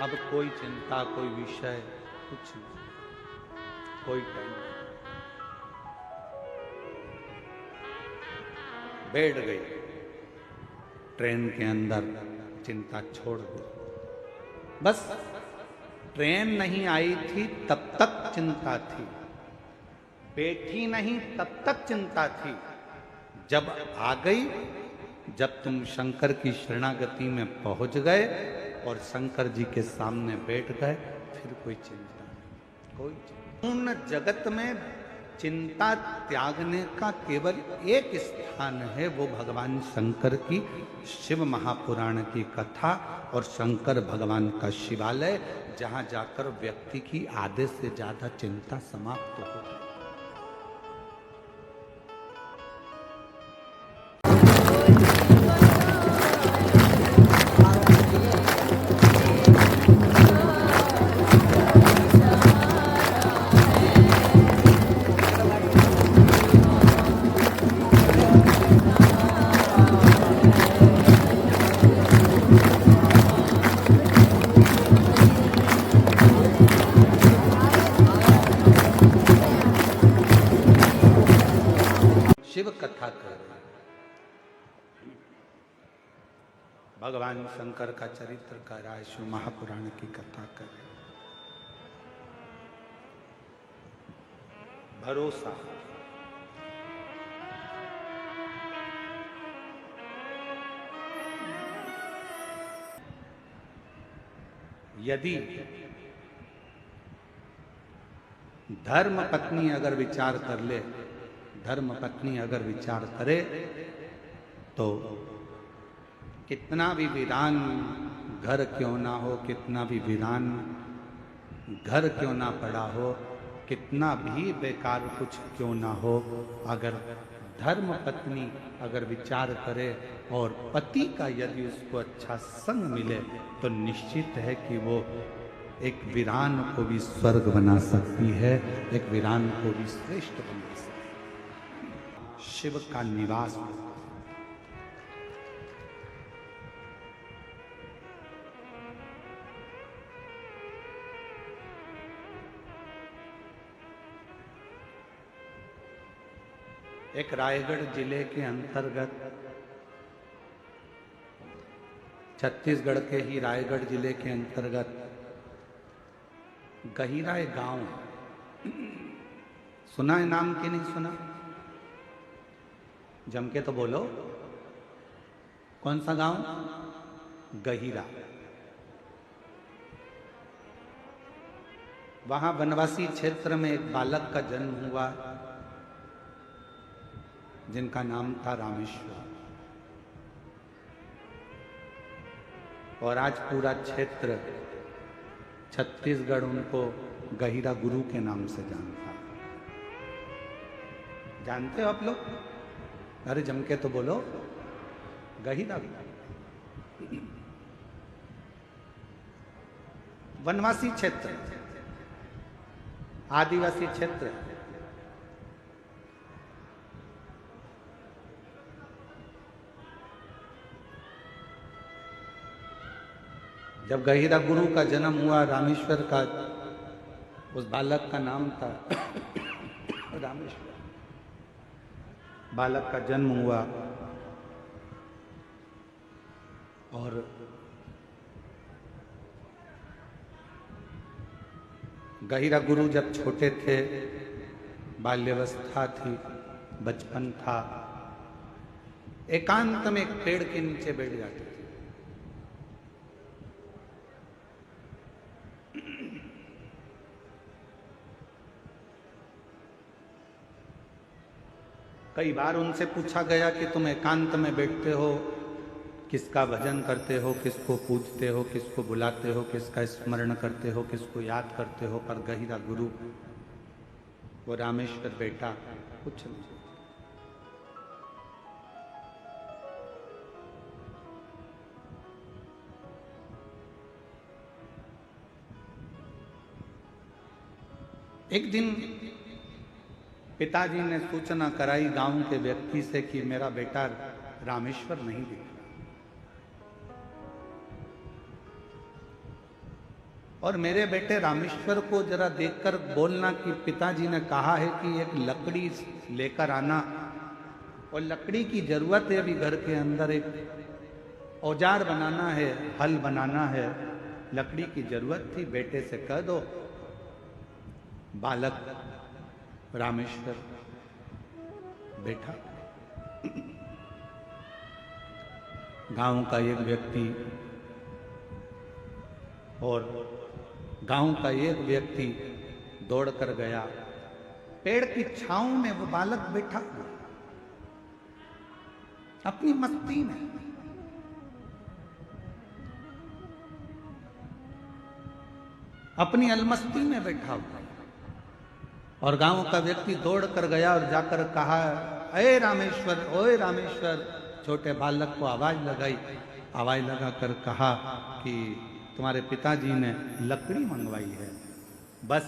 अब कोई चिंता, कोई विषय, कुछ नहीं, कोई टेंशन। बैठ गई ट्रेन के अंदर, चिंता छोड़ दी। बस ट्रेन नहीं आई थी तब तक चिंता थी, बैठी नहीं तब तक चिंता थी। जब आ गई, जब तुम शंकर की शरणागति में पहुंच गए और शंकर जी के सामने बैठ गए, फिर कोई चिंता नहीं, कोई चिंता। पूर्ण जगत में चिंता त्यागने का केवल एक स्थान है, वो भगवान शंकर की शिव महापुराण की कथा और शंकर भगवान का शिवालय, जहाँ जाकर व्यक्ति की आधे से ज्यादा चिंता समाप्त हो जाए। भगवान शंकर का चरित्र कर रहा है, शिव महापुराण की कथा कर रहे। भरोसा, यदि धर्म पत्नी अगर विचार कर ले, धर्म पत्नी अगर विचार करे तो कितना भी वीरान घर क्यों ना हो, कितना भी वीरान घर क्यों ना पड़ा हो, कितना भी बेकार कुछ क्यों ना हो, अगर धर्म पत्नी अगर विचार करे और पति का यदि उसको अच्छा संग मिले तो निश्चित है कि वो एक वीरान को भी स्वर्ग बना सकती है, एक वीरान को भी श्रेष्ठ बना सकती है। शिव का निवास, एक रायगढ़ जिले के अंतर्गत, छत्तीसगढ़ के ही रायगढ़ जिले के अंतर्गत गहिरा एक गांव, सुना है नाम कि नहीं सुना? जम के तो बोलो, कौन सा गांव? गहिरा। वहां वनवासी क्षेत्र में एक बालक का जन्म हुआ जिनका नाम था रामेश्वर, और आज पूरा क्षेत्र छत्तीसगढ़ उनको गहिरा गुरु के नाम से जानता है। जानते हो आप लोग? अरे जम के तो बोलो, गहिरा। वनवासी क्षेत्र, आदिवासी क्षेत्र, जब गहिरा गुरु का जन्म हुआ, रामेश्वर का, उस बालक का नाम था रामेश्वर। बालक का जन्म हुआ और गहिरा गुरु जब छोटे थे, बाल्यावस्था थी, बचपन था, एकांत में एक पेड़ के नीचे बैठ जाते थे। कई बार उनसे पूछा गया कि तुम एकांत में बैठते हो, किसका भजन करते हो, किसको पूजते हो, किसको बुलाते हो, किसका स्मरण करते हो, किसको याद करते हो? पर गहिरा गुरु, वो रामेश्वर बेटा, कुछ नहीं। एक दिन पिताजी ने सूचना कराई गांव के व्यक्ति से कि मेरा बेटा रामेश्वर नहीं दिख रहा, और मेरे बेटे रामेश्वर को जरा देखकर बोलना कि पिताजी ने कहा है कि एक लकड़ी लेकर आना, और लकड़ी की जरूरत है अभी घर के अंदर, एक औजार बनाना है, हल बनाना है, लकड़ी की जरूरत थी, बेटे से कह दो। बालक रामेश्वर बैठा, गांव का एक व्यक्ति, और गांव का एक व्यक्ति दौड़ कर गया, पेड़ की छांव में वो बालक बैठा हुआ अपनी मस्ती में। अपनी अलमस्ती में बैठा हुआ, और गांव का व्यक्ति दौड़ कर गया और जाकर कहा, अरे रामेश्वर, ओए रामेश्वर। छोटे बालक को आवाज लगाई, आवाज लगाकर कहा कि तुम्हारे पिताजी ने लकड़ी मंगवाई है, बस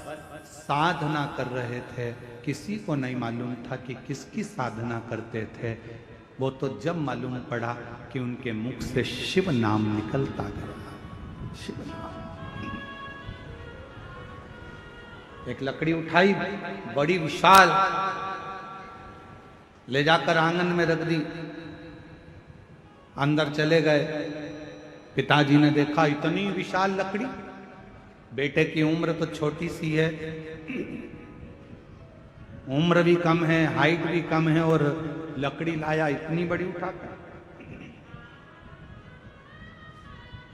साधना कर रहे थे, किसी को नहीं मालूम था कि किसकी साधना करते थे। वो तो जब मालूम पड़ा कि उनके मुख से शिव नाम निकलता गया, शिव नाम। एक लकड़ी उठाई, बड़ी विशाल, ले जाकर आंगन में रख दी, अंदर चले गए, पिताजी ने देखा इतनी विशाल लकड़ी, बेटे की उम्र तो छोटी सी है, उम्र भी कम है, हाइट भी कम है, और लकड़ी लाया इतनी बड़ी उठाकर।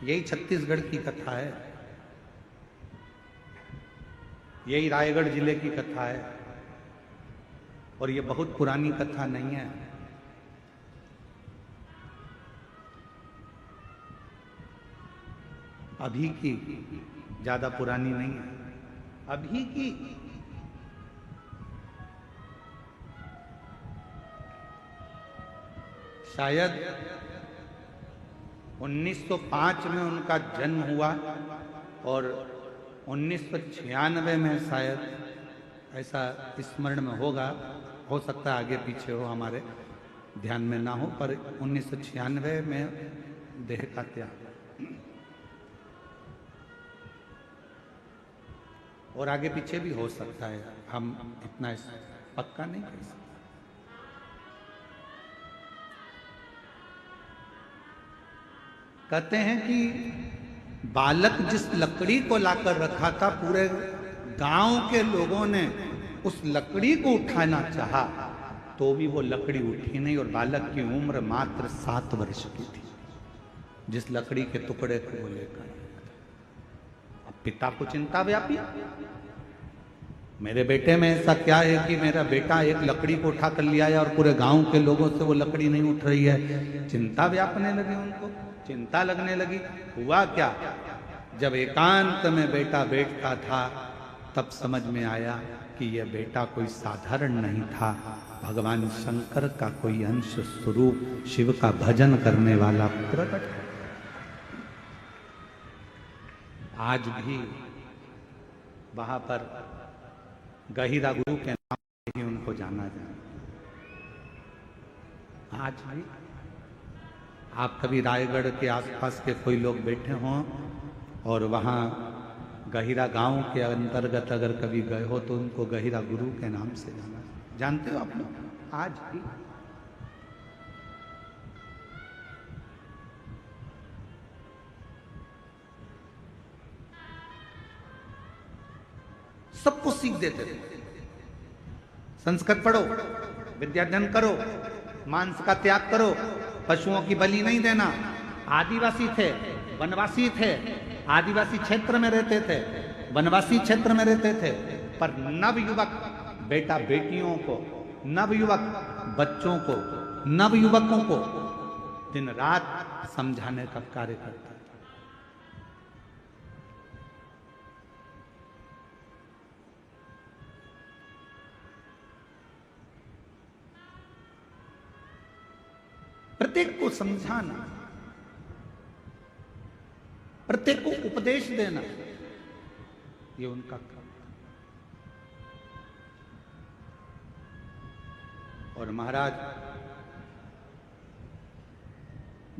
यही छत्तीसगढ़ की कथा है, यही रायगढ़ जिले की कथा है, और ये बहुत पुरानी कथा नहीं है। अभी की, ज्यादा पुरानी नहीं है, अभी की। शायद 1905 में उनका जन्म हुआ और 1996 में शायद, ऐसा स्मरण में होगा, हो सकता है आगे पीछे हो, हमारे ध्यान में ना हो, पर 1996 में देह का त्याग, और आगे पीछे भी हो सकता है, हम इतना पक्का नहीं कह सकते। कहते हैं कि बालक जिस लकड़ी को लाकर रखा था, पूरे गांव के लोगों ने उस लकड़ी को उठाना चाहा तो भी वो लकड़ी उठी नहीं, और बालक की उम्र मात्र 7 वर्ष की थी जिस लकड़ी के टुकड़े को वो लेकर। अब पिता को चिंता व्यापी, मेरे बेटे में ऐसा क्या है कि मेरा बेटा एक लकड़ी को उठा कर लिया है और पूरे गांव के लोगों से वो लकड़ी नहीं उठ रही है। चिंता व्यापने लगी उनको, चिंता लगने लगी। हुआ क्या, जब एकांत में बेटा बैठता था तब समझ में आया कि यह बेटा कोई साधारण नहीं था, भगवान शंकर का कोई अंश स्वरूप, शिव का भजन करने वाला प्रकट। आज भी वहां पर गहिरा गुरु के नाम से ही उनको जाना जाए। आज भी आप कभी रायगढ़ के आसपास के कोई लोग बैठे हों और वहाँ गहिरा गांव के अंतर्गत अगर कभी गए हो तो उनको गहिरा गुरु के नाम से जाना, जानते हो आप लोग? आज भी सबको सीख देते थे, संस्कृत पढ़ो, विद्याध्ययन करो, मांस का त्याग करो, पशुओं की बलि नहीं देना। आदिवासी थे, वनवासी थे, आदिवासी क्षेत्र में रहते थे, वनवासी क्षेत्र में रहते थे, पर नवयुवक बेटा बेटियों को, नवयुवक बच्चों को, नवयुवकों को दिन रात समझाने का कार्य करते। प्रत्येक को समझाना, प्रत्येक को उपदेश देना, ये उनका काम। और महाराज,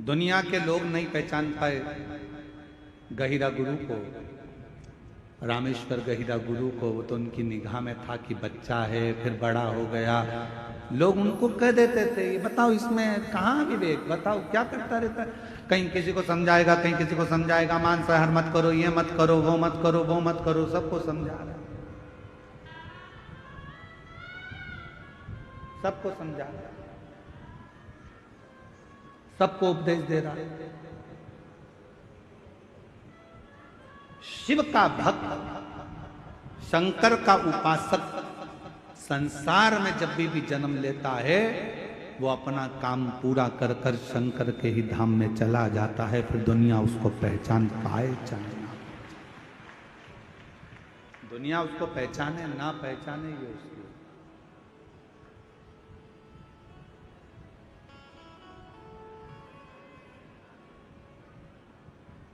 दुनिया के लोग नहीं पहचान पाए गहिरा गुरु को, रामेश्वर गहिरा गुरु को। वो तो उनकी निगाह में था कि बच्चा है, फिर बड़ा हो गया। लोग उनको कह देते थे, ये बताओ इसमें कहाँ विवेक, बताओ क्या करता रहता है। कहीं किसी को समझाएगा, कहीं किसी को समझाएगा, मांसाहार मत करो, ये मत करो, वो मत करो, वो मत करो, सबको समझा रहा है, सबको समझा रहा है, सबको उपदेश दे रहा है। शिव का भक्त, शंकर का उपासक संसार में जब भी जन्म लेता है वो अपना काम पूरा कर कर शंकर के ही धाम में चला जाता है। फिर दुनिया उसको पहचान पाए चाहे ना, दुनिया उसको पहचाने ना पहचाने, ये उसकी।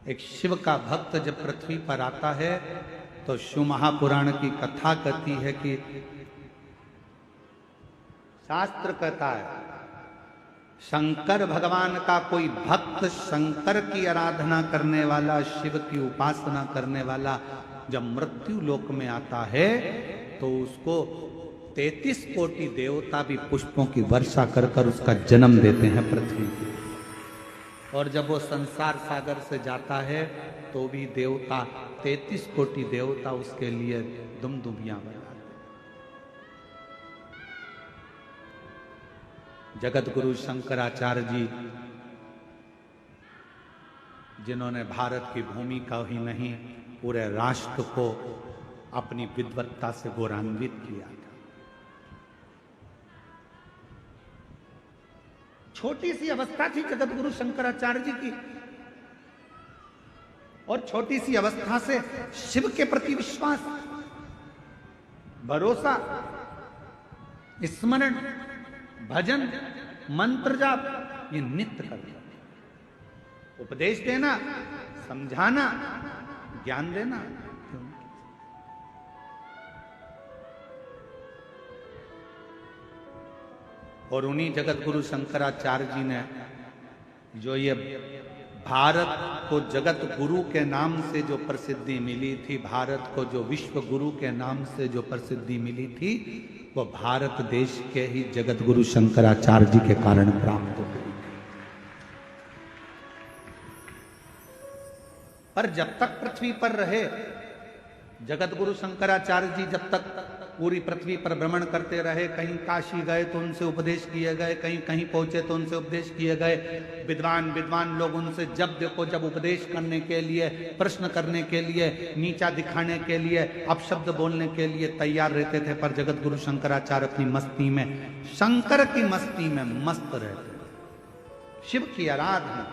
एक शिव का भक्त जब पृथ्वी पर आता है तो शिव महापुराण की कथा कहती है कि शास्त्र कहता है शंकर भगवान का कोई भक्त, शंकर की आराधना करने वाला, शिव की उपासना करने वाला जब मृत्यु लोक में आता है तो उसको 33 कोटि देवता भी पुष्पों की वर्षा कर कर उसका जन्म देते हैं पृथ्वी पे। और जब वो संसार सागर से जाता है तो भी देवता 33 कोटि देवता उसके लिए दुमदुमियां बजाते। जगत गुरु शंकराचार्य जी, जिन्होंने भारत की भूमि का ही नहीं पूरे राष्ट्र को अपनी विद्वत्ता से गौरवान्वित किया था। छोटी सी अवस्था थी जगत गुरु शंकराचार्य जी की, और छोटी सी अवस्था से शिव के प्रति विश्वास, भरोसा, स्मरण, भजन, मंत्र जाप, ये नित्य करते। उपदेश देना, समझाना, ज्ञान देना। और उन्हीं जगत गुरु शंकराचार्य जी ने जो ये भारत को जगत गुरु के नाम से जो प्रसिद्धि मिली थी, भारत को जो विश्व गुरु के नाम से जो प्रसिद्धि मिली थी, वो भारत देश के ही जगत गुरु शंकराचार्य जी के कारण प्राप्त हुई। पर जब तक पृथ्वी पर रहे जगत गुरु शंकराचार्य जी, जब तक पूरी पृथ्वी पर भ्रमण करते रहे, कहीं काशी गए तो उनसे उपदेश किए गए, कहीं कहीं पहुंचे तो उनसे उपदेश किए गए। विद्वान लोग उनसे जब देखो जब उपदेश करने के लिए, प्रश्न करने के लिए, नीचा दिखाने के लिए, अपशब्द बोलने के लिए तैयार रहते थे। पर जगत गुरु शंकराचार्य अपनी मस्ती में, शंकर की मस्ती में मस्त रहते, शिव की आराधना।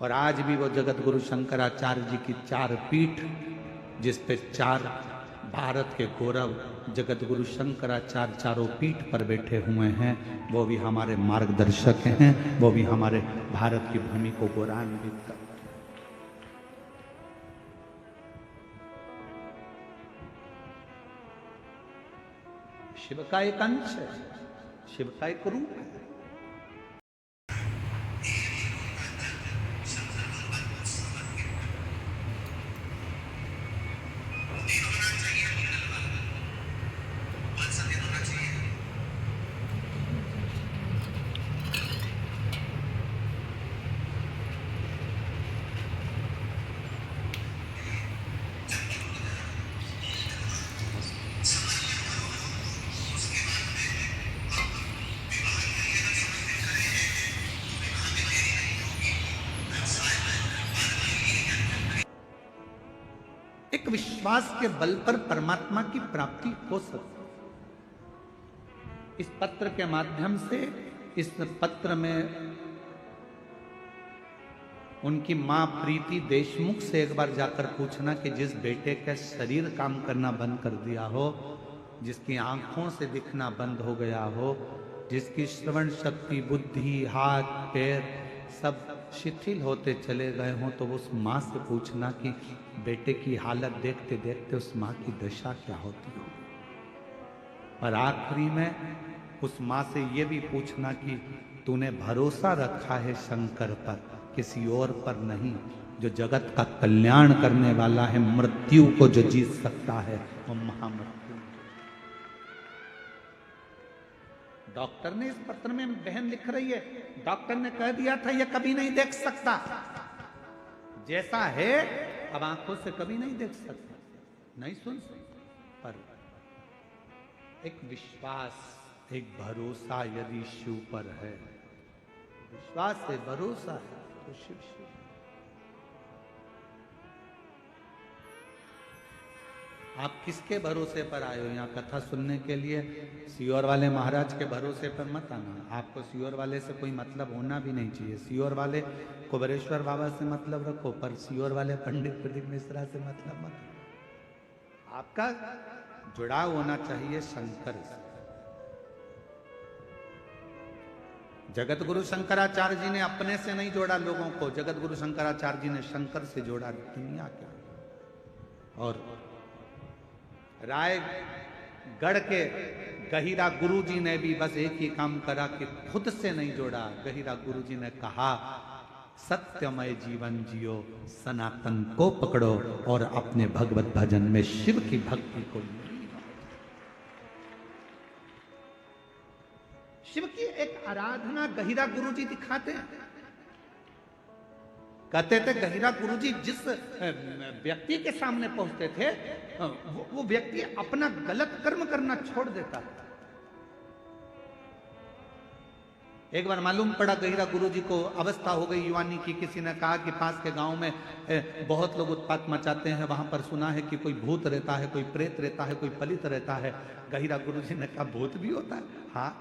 और आज भी वो जगत गुरु शंकराचार्य जी की 4 पीठ, जिस पे 4 भारत के गौरव जगत गुरु शंकराचार्य चारों पीठ पर बैठे हुए हैं, वो भी हमारे मार्गदर्शक हैं, वो भी हमारे भारत की भूमि को गौरवान्वित करते हैं। शिव का एक अंश है, शिव का एक रूप है। एक विश्वास के बल पर परमात्मा की प्राप्ति हो सकती। इस पत्र के माध्यम से, इस पत्र में उनकी मां प्रीति देशमुख से एक बार जाकर पूछना कि जिस बेटे का शरीर काम करना बंद कर दिया हो, जिसकी आंखों से दिखना बंद हो गया हो, जिसकी श्रवण शक्ति, बुद्धि, हाथ पैर सब शिथिल होते चले गए हों, तो उस माँ से पूछना कि बेटे की हालत देखते देखते उस माँ की दशा क्या होती हो। और आखिरी में उस माँ से ये भी पूछना कि तूने भरोसा रखा है शंकर पर, किसी और पर नहीं, जो जगत का कल्याण करने वाला है, मृत्यु को जो जीत सकता है, वो महामृत्यु। डॉक्टर ने इस पत्र में, बहन लिख रही है, डॉक्टर ने कह दिया था ये कभी नहीं देख सकता, जैसा है अब आंखों से कभी नहीं देख सकता, नहीं सुन सकता। पर एक विश्वास, एक भरोसा यदि शिव पर है, विश्वास है, भरोसा है, तो शिव शिव। आप किसके भरोसे पर आए हो यहाँ कथा सुनने के लिए? सियोर वाले महाराज के भरोसे पर मत आना। आपको सियोर वाले से कोई मतलब होना भी नहीं चाहिए। सियोर वाले कुबरेश्वर बाबा से मतलब रखो, पर सियोर वाले पंडित प्रदीप मिश्रा से मतलब मत। आपका जुड़ाव होना चाहिए शंकर से। जगत गुरु शंकराचार्य जी ने अपने से नहीं जोड़ा लोगों को, जगत गुरु शंकराचार्य जी ने शंकर से जोड़ा दुनिया क्या। और रायगढ़ के गहिरा गुरु जी ने भी बस एक ही काम करा कि खुद से नहीं जोड़ा। गहिरा गुरु जी ने कहा सत्यमय जीवन जियो, सनातन को पकड़ो और अपने भगवत भजन में शिव की भक्ति को। शिव की एक आराधना गहिरा गुरु जी दिखाते हैं। कहते थे गहिरा गुरुजी जिस व्यक्ति के सामने पहुंचते थे वो व्यक्ति अपना गलत कर्म करना छोड़ देता। एक बार मालूम पड़ा गहिरा गुरुजी को अवस्था हो गई युवानी की, किसी ने कहा कि पास के गांव में बहुत लोग उत्पात मचाते हैं, वहां पर सुना है कि कोई भूत रहता है, कोई प्रेत रहता है, कोई पलित रहता है। गहिरा गुरुजी ने कहा भूत भी होता है? हाँ।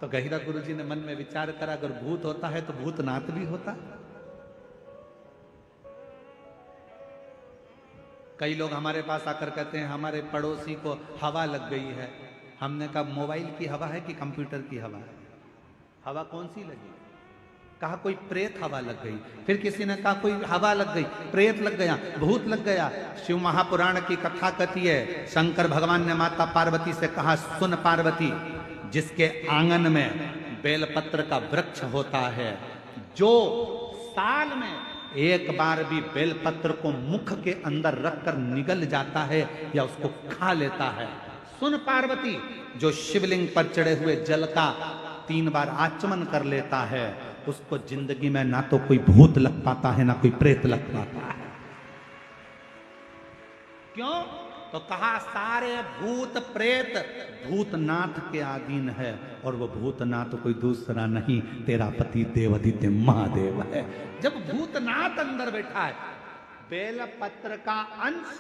तो गहिरा गुरुजी ने मन में विचार करा अगर भूत होता है तो भूतनाथ भी होता। कई लोग हमारे पास आकर कहते हैं हमारे पड़ोसी को हवा लग गई है। हमने कहा मोबाइल की हवा है कि कंप्यूटर की हवा है? हवा कौन सी लगी? कहा कोई प्रेत हवा लग गई। फिर किसी ने कहा कोई हवा लग गई, प्रेत लग गया, भूत लग गया। शिव महापुराण की कथा कहती है शंकर भगवान ने माता पार्वती से कहा सुन पार्वती, जिसके आंगन में बेलपत्र का वृक्ष होता है, जो साल में एक बार भी बेलपत्र को मुख के अंदर रखकर निगल जाता है या उसको खा लेता है, सुन पार्वती, जो शिवलिंग पर चढ़े हुए जल का 3 बार आचमन कर लेता है, उसको जिंदगी में ना तो कोई भूत लग पाता है ना कोई प्रेत लग पाता है। क्यों? तो कहा सारे भूत प्रेत भूतनाथ के अधीन है, और वो भूतनाथ कोई दूसरा नहीं तेरा पति देवादित्य महादेव है। जब भूतनाथ अंदर बैठा है, बेलपत्र का अंश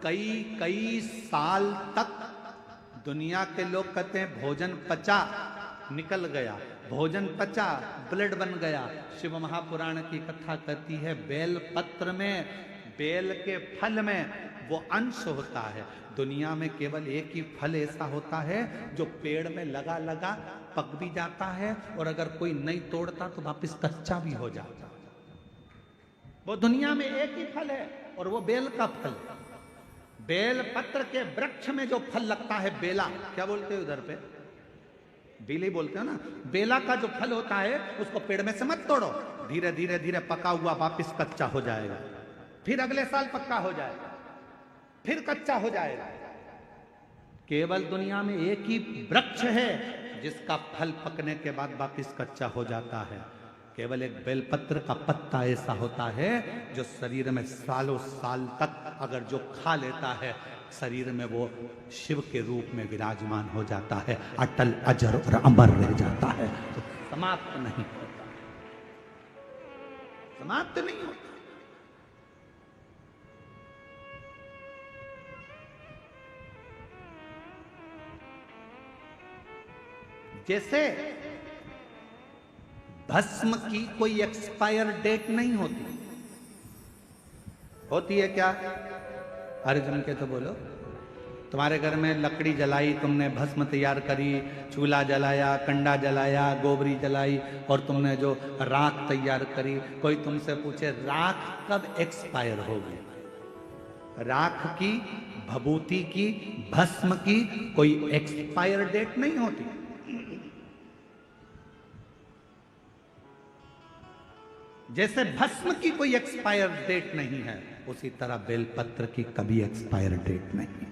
कई साल तक दुनिया के लोग कहते हैं भोजन पचा, निकल गया, भोजन पचा, ब्लड बन गया। शिव महापुराण की कथा कहती है बेल पत्र में, बेल के फल में वो अंश होता है। दुनिया में केवल एक ही फल ऐसा होता है जो पेड़ में लगा लगा पक भी जाता है, और अगर कोई नहीं तोड़ता तो वापस कच्चा भी हो जाता। वो दुनिया में एक ही फल है और वो बेल का फल। बेल पत्र के वृक्ष में जो फल लगता है बेला, क्या बोलते हैं उधर पे? बेले बोलते हो ना। बेला का जो फल होता है उसको पेड़ में से मत तोड़ो, धीरे धीरे धीरे पका हुआ वापिस कच्चा हो जाएगा, फिर अगले साल पक्का हो जाएगा, फिर कच्चा हो जाएगा। केवल दुनिया में एक ही वृक्ष है जिसका फल पकने के बाद वापिस कच्चा हो जाता है। केवल एक बेलपत्र का पत्ता ऐसा होता है जो शरीर में सालों साल तक अगर जो खा लेता है, शरीर में वो शिव के रूप में विराजमान हो जाता है, अटल अजर और अमर रह जाता है, तो समाप्त नहीं होता, समाप्त नहीं होता। जैसे भस्म की कोई एक्सपायर डेट नहीं होती। होती है क्या? अर्जुन के तो बोलो। तुम्हारे घर में लकड़ी जलाई, तुमने भस्म तैयार करी, चूल्हा जलाया, कंडा जलाया, गोबरी जलाई, और तुमने जो राख तैयार करी, कोई तुमसे पूछे राख कब एक्सपायर होगी? राख की, भभूति की, भस्म की कोई एक्सपायर डेट नहीं होती। जैसे भस्म की कोई एक्सपायर डेट नहीं है, उसी तरह बेलपत्र की कभी एक्सपायर डेट नहीं है।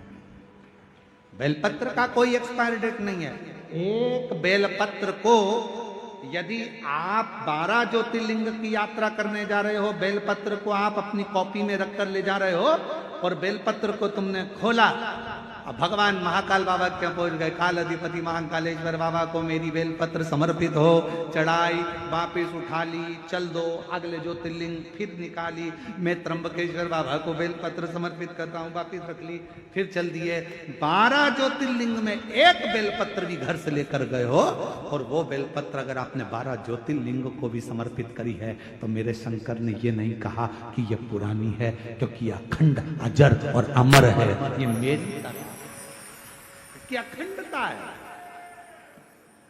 बेलपत्र का कोई एक्सपायर डेट नहीं है। एक बेलपत्र को यदि आप 12 ज्योतिर्लिंग की यात्रा करने जा रहे हो, बेलपत्र को आप अपनी कॉपी में रखकर ले जा रहे हो, और बेलपत्र को तुमने खोला, अब भगवान महाकाल बाबा के पहुंच गए, काल अधिपति महाकालेश्वर बाबा को मेरी बेलपत्र समर्पित हो, चढ़ाई, वापिस उठा ली, चल दो, अगले ज्योतिर्लिंग फिर निकाली, मैं त्र्यंबकेश्वर बाबा को बेलपत्र समर्पित करता हूँ, वापिस रख ली, फिर चल दिए। 12 ज्योतिर्लिंग में एक बेलपत्र भी घर से लेकर गए हो, और वो बेलपत्र अगर आपने 12 ज्योतिर्लिंग को भी समर्पित करी है, तो मेरे शंकर ने ये नहीं कहा कि ये पुरानी है, क्योंकि अखंड अजर और अमर है। ये मेरी की अखंडता है।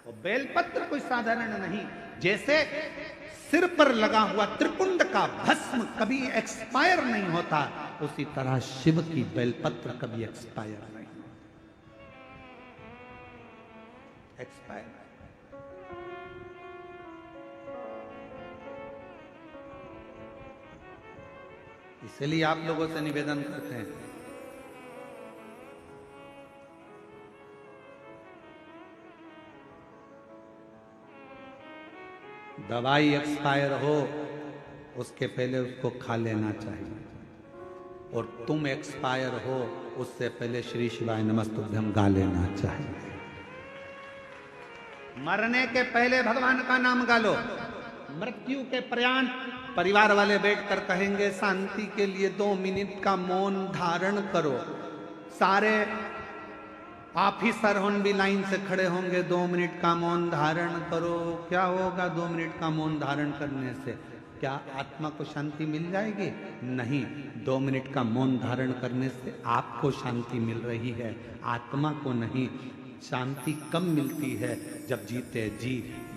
वो बेलपत्र कोई साधारण नहीं। जैसे सिर पर लगा हुआ त्रिपुंड का भस्म कभी एक्सपायर नहीं होता, उसी तरह शिव की बेलपत्र कभी एक्सपायर नहीं एक्सपायर। इसलिए आप लोगों से निवेदन करते हैं, दवाई एक्सपायर हो उसके पहले उसको खा लेना चाहिए। और तुम एक्सपायर हो उससे पहले श्री शिवाय नमस्तुभ्यम गा लेना चाहिए। मरने के पहले भगवान का नाम गा लो। मृत्यु के पर्यंत परिवार वाले बैठकर कहेंगे शांति के लिए 2 मिनट का मौन धारण करो। सारे ऑफिसर होन भी लाइन से खड़े होंगे, 2 मिनट का मौन धारण करो। क्या होगा 2 मिनट का मौन धारण करने से? क्या आत्मा को शांति मिल जाएगी? नहीं, 2 मिनट का मौन धारण करने से आपको शांति मिल रही है, आत्मा को नहीं। शांति कब मिलती है? जब जीते जी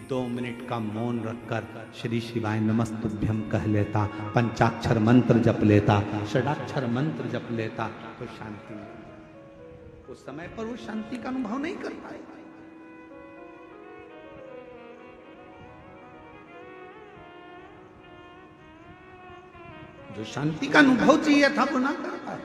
2 मिनट का मौन रखकर श्री शिवाय नमस्तुभ्यम कह लेता, पंचाक्षर मंत्र जप लेता, षडाक्षर मंत्र जप लेता, तो शांति मिलती। उस समय पर वो शांति का अनुभव नहीं कर पाएगा। जो शांति का अनुभव चाहिए था वो ना कर पाए।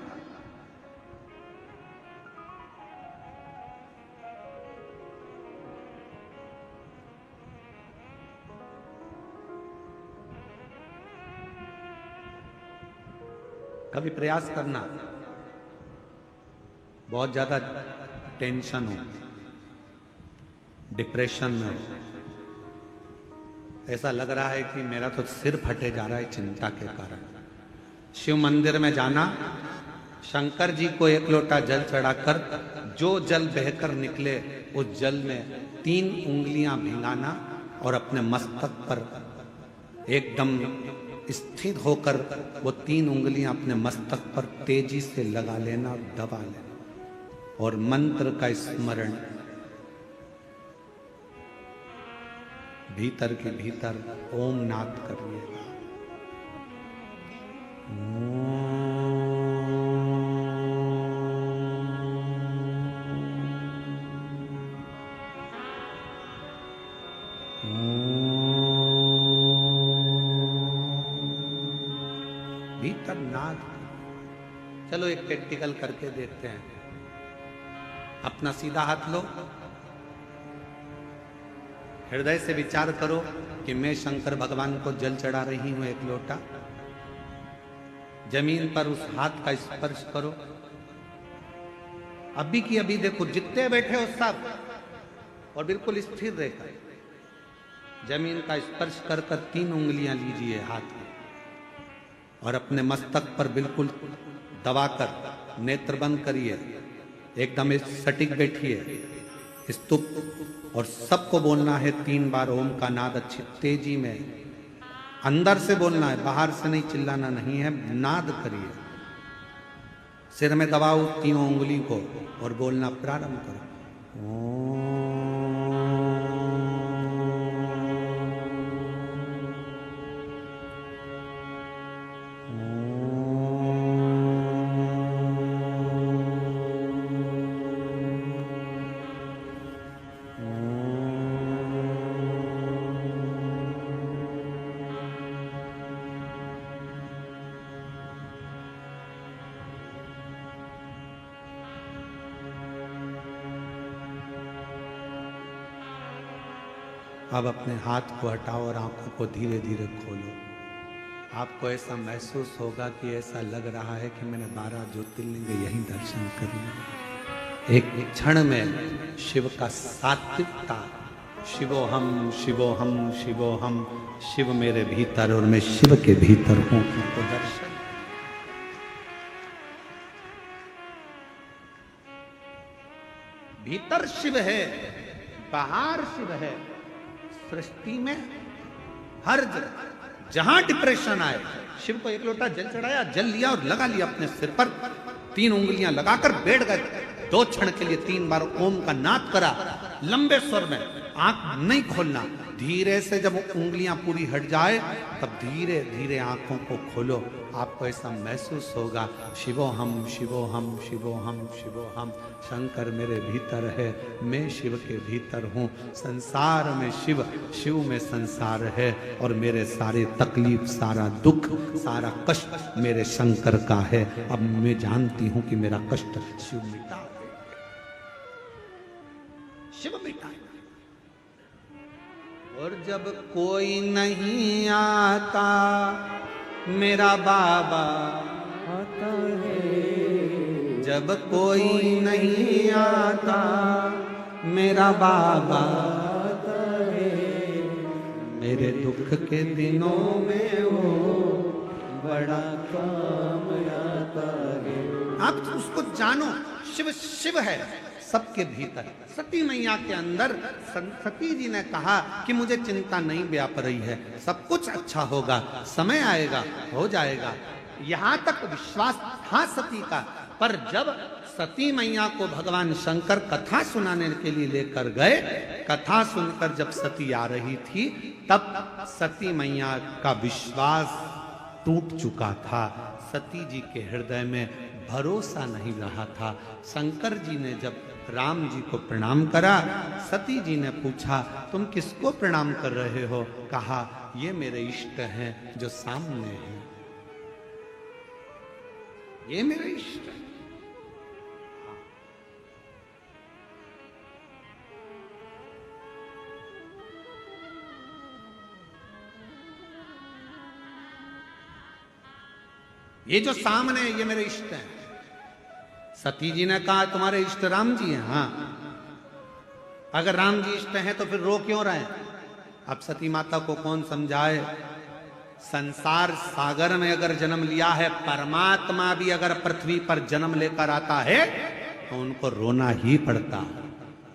कभी प्रयास करना, बहुत ज्यादा टेंशन हो, डिप्रेशन में हो, ऐसा लग रहा है कि मेरा तो सिर फटे जा रहा है चिंता के कारण, शिव मंदिर में जाना, शंकर जी को 1 लोटा जल चढ़ाकर जो जल बहकर निकले उस जल में 3 उंगलियां भिंगाना और अपने मस्तक पर एकदम स्थिर होकर वो 3 उंगलियां अपने मस्तक पर तेजी से लगा लेना और दबा लेना और मंत्र का स्मरण भीतर के भीतर ओम नाद करिएगा। भीतर नाद। चलो एक प्रैक्टिकल करके देखते हैं। अपना सीधा हाथ लो, हृदय से विचार करो कि मैं शंकर भगवान को जल चढ़ा रही हूं 1 लोटा। जमीन पर उस हाथ का स्पर्श करो। अभी की अभी देखो, जितने बैठे हो सब, और बिल्कुल स्थिर रहकर जमीन का स्पर्श कर 3 उंगलियां लीजिए हाथ में और अपने मस्तक पर बिल्कुल दबाकर नेत्र बंद करिए, एकदम सटीक बैठिए स्तुप, और सबको बोलना है 3 बार ओम का नाद अच्छी तेजी में, अंदर से बोलना है, बाहर से नहीं, चिल्लाना नहीं है, नाद करिए। सिर में दबाओ 3 उंगली को और बोलना प्रारंभ करो। ओम अब अपने हाथ को हटाओ और आंखों को धीरे धीरे खोलो। आपको ऐसा महसूस होगा कि ऐसा लग रहा है कि मैंने 12 ज्योतिर्लिंग यहीं दर्शन कर लिए। एक क्षण में शिव का सात्विकता, शिवोहम शिवोहम शिवोहम, शिव मेरे भीतर और मैं शिव के भीतर हूं, तो दर्शन। भीतर शिव है, बाहर शिव है। सृष्टि में हर जगह जहां डिप्रेशन आए, शिव को 1 लोटा जल चढ़ाया, जल लिया और लगा लिया अपने सिर पर, 3 उंगलियां लगाकर बैठ गए। 2 क्षण के लिए 3 बार ओम का नाद करा, लंबे स्वर में, आंख नहीं खोलना। धीरे से जब उंगलियां पूरी हट जाए तब धीरे धीरे आंखों को खोलो। आपको ऐसा महसूस होगा, शिवोहम शिवोहम शिवोहम शिवोहम, शंकर मेरे भीतर है, मैं शिव के भीतर हूँ। संसार में शिव, शिव में संसार है, और मेरे सारे तकलीफ, सारा दुख, सारा कष्ट मेरे शंकर का है। अब मैं जानती हूँ कि मेरा कष्ट शिव मिटा, शिव मिटाए। और जब कोई नहीं आता मेरा बाबा आता है, जब कोई नहीं आता, मेरा बाबा आता है, मेरे दुख के दिनों में वो बड़ा काम आता है। आप उसको जानो, शिव शिव है सबके भीतर। सती मैया के अंदर सती जी ने कहा कि मुझे चिंता नहीं व्याप रही है, सब कुछ अच्छा होगा, समय आएगा, हो जाएगा। यहां तक विश्वास था सती का। पर जब सती मैया को भगवान शंकर कथा सुनाने के लिए लेकर गए, कथा सुनकर जब सती आ रही थी, तब सती मैया का विश्वास टूट चुका था। सती जी के हृदय में भरोसा नहीं रहा था। शंकर जी ने जब राम जी को प्रणाम करा, सती जी ने पूछा तुम किसको प्रणाम कर रहे हो? कहा ये मेरे इष्ट हैं जो सामने हैं, ये मेरे इष्ट हैं। ये जो सामने ये मेरे इष्ट हैं। सती जी ने कहा तुम्हारे इष्ट राम जी हैं? हाँ। अगर राम जी इष्ट हैं तो फिर रो क्यों रहे हैं? अब सती माता को कौन समझाए? संसार सागर में अगर जन्म लिया है, परमात्मा भी अगर पृथ्वी पर जन्म लेकर आता है तो उनको रोना ही पड़ता है।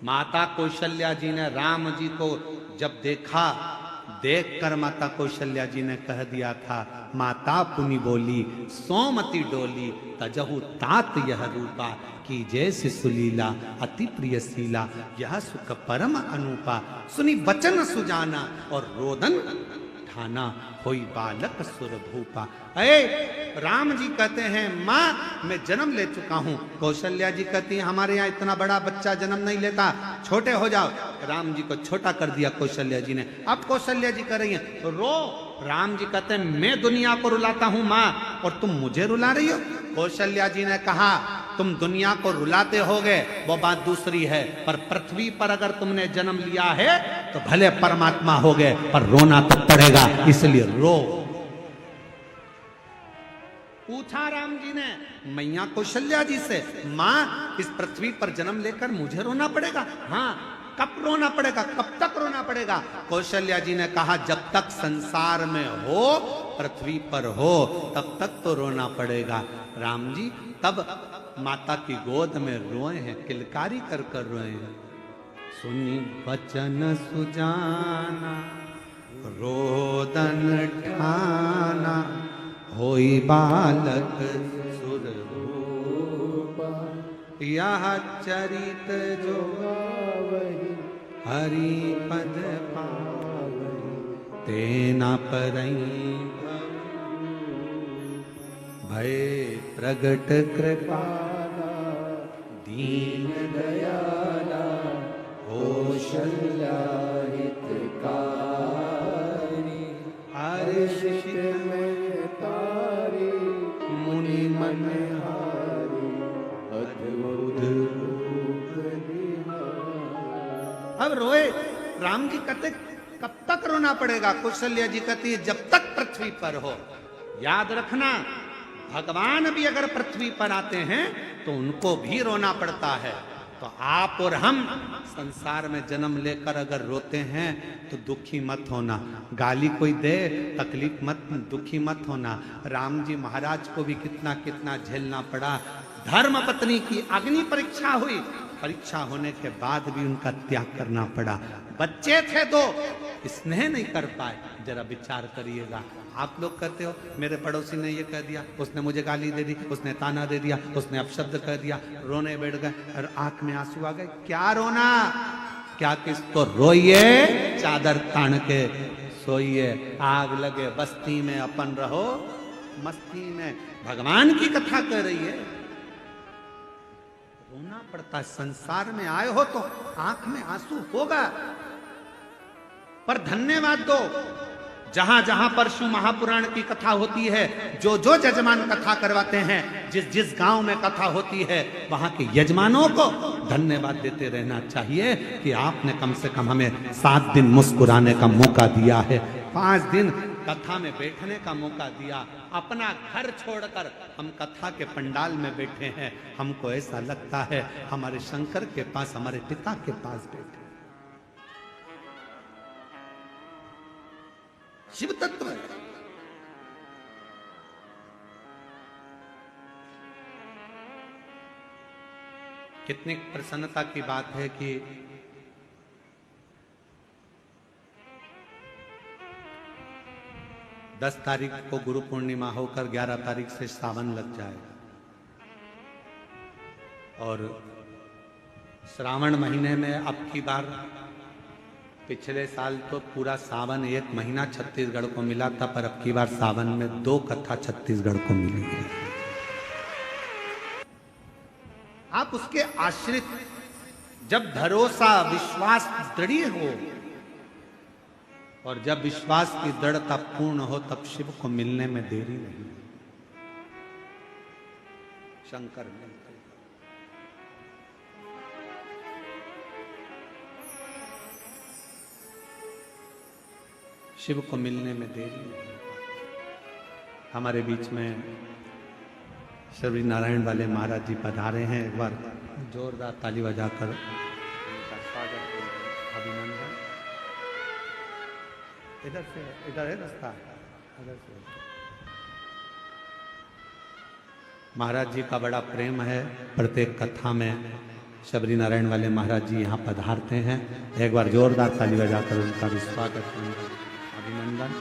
माता कौशल्या जी ने राम जी को जब देखा, देखकर माता कौशल्या जी ने कह दिया था, माता पुनि बोली सोमति डोली, तजहु तात यह रूपा, की जैसे सुलीला अति प्रिय शीला, यह सुख परम अनुपा, सुनी वचन सुजाना और रोदन ठाना, होई बालक सुर भूपा। अरे राम जी कहते हैं माँ मैं जन्म ले चुका हूँ। कौशल्या जी कहती है हमारे यहाँ इतना बड़ा बच्चा जन्म नहीं लेता, छोटे हो जाओ। राम जी को छोटा कर दिया कौशल्या जी ने। अब कौशल्या जी कह रही है रो। राम जी कहते हैं मैं दुनिया को रुलाता हूँ माँ और तुम मुझे रुला रही हो? कौशल्या जी ने कहा तुम दुनिया को रुलाते होगे वो बात दूसरी है, पर पृथ्वी पर अगर तुमने जन्म लिया है तो भले परमात्मा हो गए पर रोना तो पड़ेगा, इसलिए रो। पूछा राम जी ने मैया कौशल्या जी से, माँ इस पृथ्वी पर जन्म लेकर मुझे रोना पड़ेगा? हाँ। कब रोना पड़ेगा, कब तक रोना पड़ेगा? कौशल्या जी ने कहा जब तक संसार में हो, पृथ्वी पर हो, तब तक तो रोना पड़ेगा। राम जी तब माता की गोद में रोए हैं, किलकारी कर कर रोए हैं। सुनी वचन सुजाना रोदन ठाना, होई बालक सुर भूपा, यह चरित जो हरि पद पावई, तेना परई भय प्रगट कृपाला, दीन दयाला, कौशल्या हितकारी, हर्षित में तारी, मुनि मन हारी, अद्भुत रूप निहारी। अब रोए। राम जी कहते कब तक रोना पड़ेगा? कौशल्या जी कहती है जब तक पृथ्वी पर हो। याद रखना भगवान भी अगर पृथ्वी पर आते हैं तो उनको भी रोना पड़ता है। तो आप और हम संसार में जन्म लेकर अगर रोते हैं तो दुखी मत होना। गाली कोई दे तकलीफ मत, दुखी मत होना। राम जी महाराज को भी कितना कितना झेलना पड़ा। धर्म पत्नी की अग्नि परीक्षा हुई, परीक्षा होने के बाद भी उनका त्याग करना पड़ा। बच्चे थे दो, स्नेह नहीं कर पाए। जरा विचार करिएगा। आप लोग कहते हो मेरे पड़ोसी ने ये कह दिया, उसने मुझे गाली दे दी, उसने ताना दे दिया, उसने अपशब्द कह दिया, रोने बैठ गए और आंख में आंसू आ गए। क्या रोना? क्या किसको रोइए, चादर तान के सोइए। आग लगे बस्ती में अपन रहो मस्ती में। भगवान की कथा कह रही है, रोना पड़ता है। संसार में आए हो तो आंख में आंसू होगा, पर धन्यवाद दो। जहां जहां पर शिव महापुराण की कथा होती है, जो जो यजमान कथा करवाते हैं, जिस जिस गांव में कथा होती है, वहां के यजमानों को धन्यवाद देते रहना चाहिए कि आपने कम से कम हमें 7 दिन मुस्कुराने का मौका दिया है, 5 दिन कथा में बैठने का मौका दिया। अपना घर छोड़कर हम कथा के पंडाल में बैठे हैं। हमको ऐसा लगता है हमारे शंकर के पास, हमारे पिता के पास बैठे। शिव तत्व है। कितनी प्रसन्नता की बात है कि 10 तारीख को गुरु पूर्णिमा होकर 11 तारीख से सावन लग जाएगा और श्रावण महीने में अब की बार, पिछले साल तो पूरा सावन 1 महीना छत्तीसगढ़ को मिला था, पर अब की बार सावन में 2 कथा छत्तीसगढ़ को मिली है। आप उसके आश्रित, जब भरोसा विश्वास दृढ़ हो और जब विश्वास की दृढ़ता पूर्ण हो, तब शिव को मिलने में देरी नहीं। शंकर मिलते शिव को मिलने में देरी नहीं। हमारे बीच में श्री नारायण वाले महाराज जी पधारे हैं। एक बार जोरदार ताली बजाकर उनका स्वागत करें, अभिनंदन। इधर से, इधर है रास्ता, इधर से। महाराज जी का बड़ा प्रेम है। प्रत्येक कथा में शबरी नारायण वाले महाराज जी यहाँ पधारते हैं। एक बार जोरदार ताली बजाकर उनका भी स्वागत करें, अभिनंदन,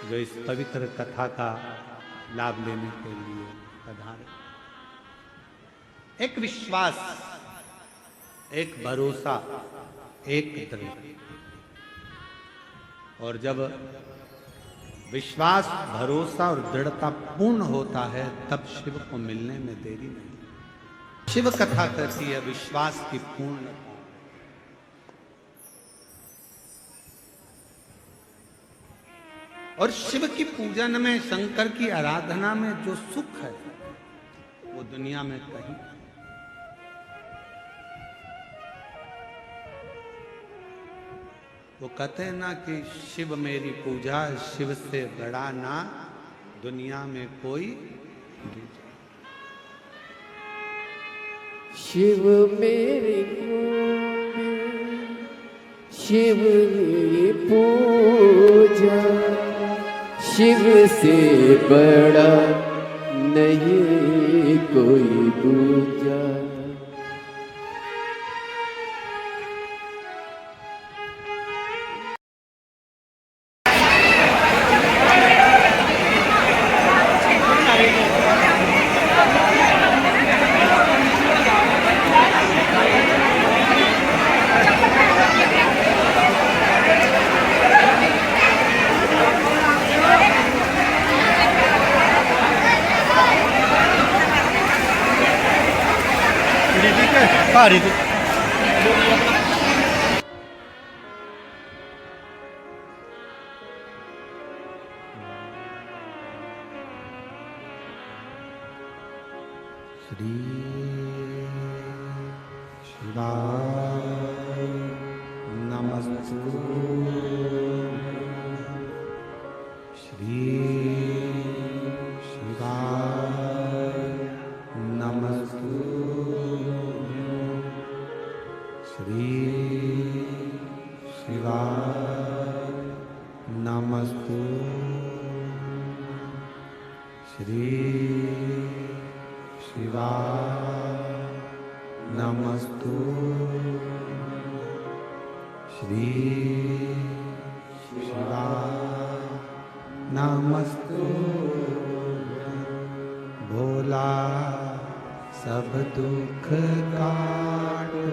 जो इस पवित्र कथा का लाभ लेने के लिए पधारे। एक विश्वास, एक भरोसा, एक दृढ़। और जब विश्वास, भरोसा और दृढ़ता पूर्ण होता है, तब शिव को मिलने में देरी नहीं। शिव कथा कहती है विश्वास की पूर्णता। और शिव की पूजन में, शंकर की आराधना में जो सुख है, वो दुनिया में कहीं। वो कहते हैं ना कि शिव मेरी पूजा, शिव से बड़ा ना दुनिया में कोई दूजा। शिव मेरी शिव मेरी पूजा, शिव से बड़ा नहीं कोई दूजा। श्री शिवाय नमस्तु। श्री शिवाय नमस्तु। श्री शिवाय नमस्तु। श्री शिवाय नमस्तु। श्री शिवाय नमस्तु। भोला सब दुख काटो,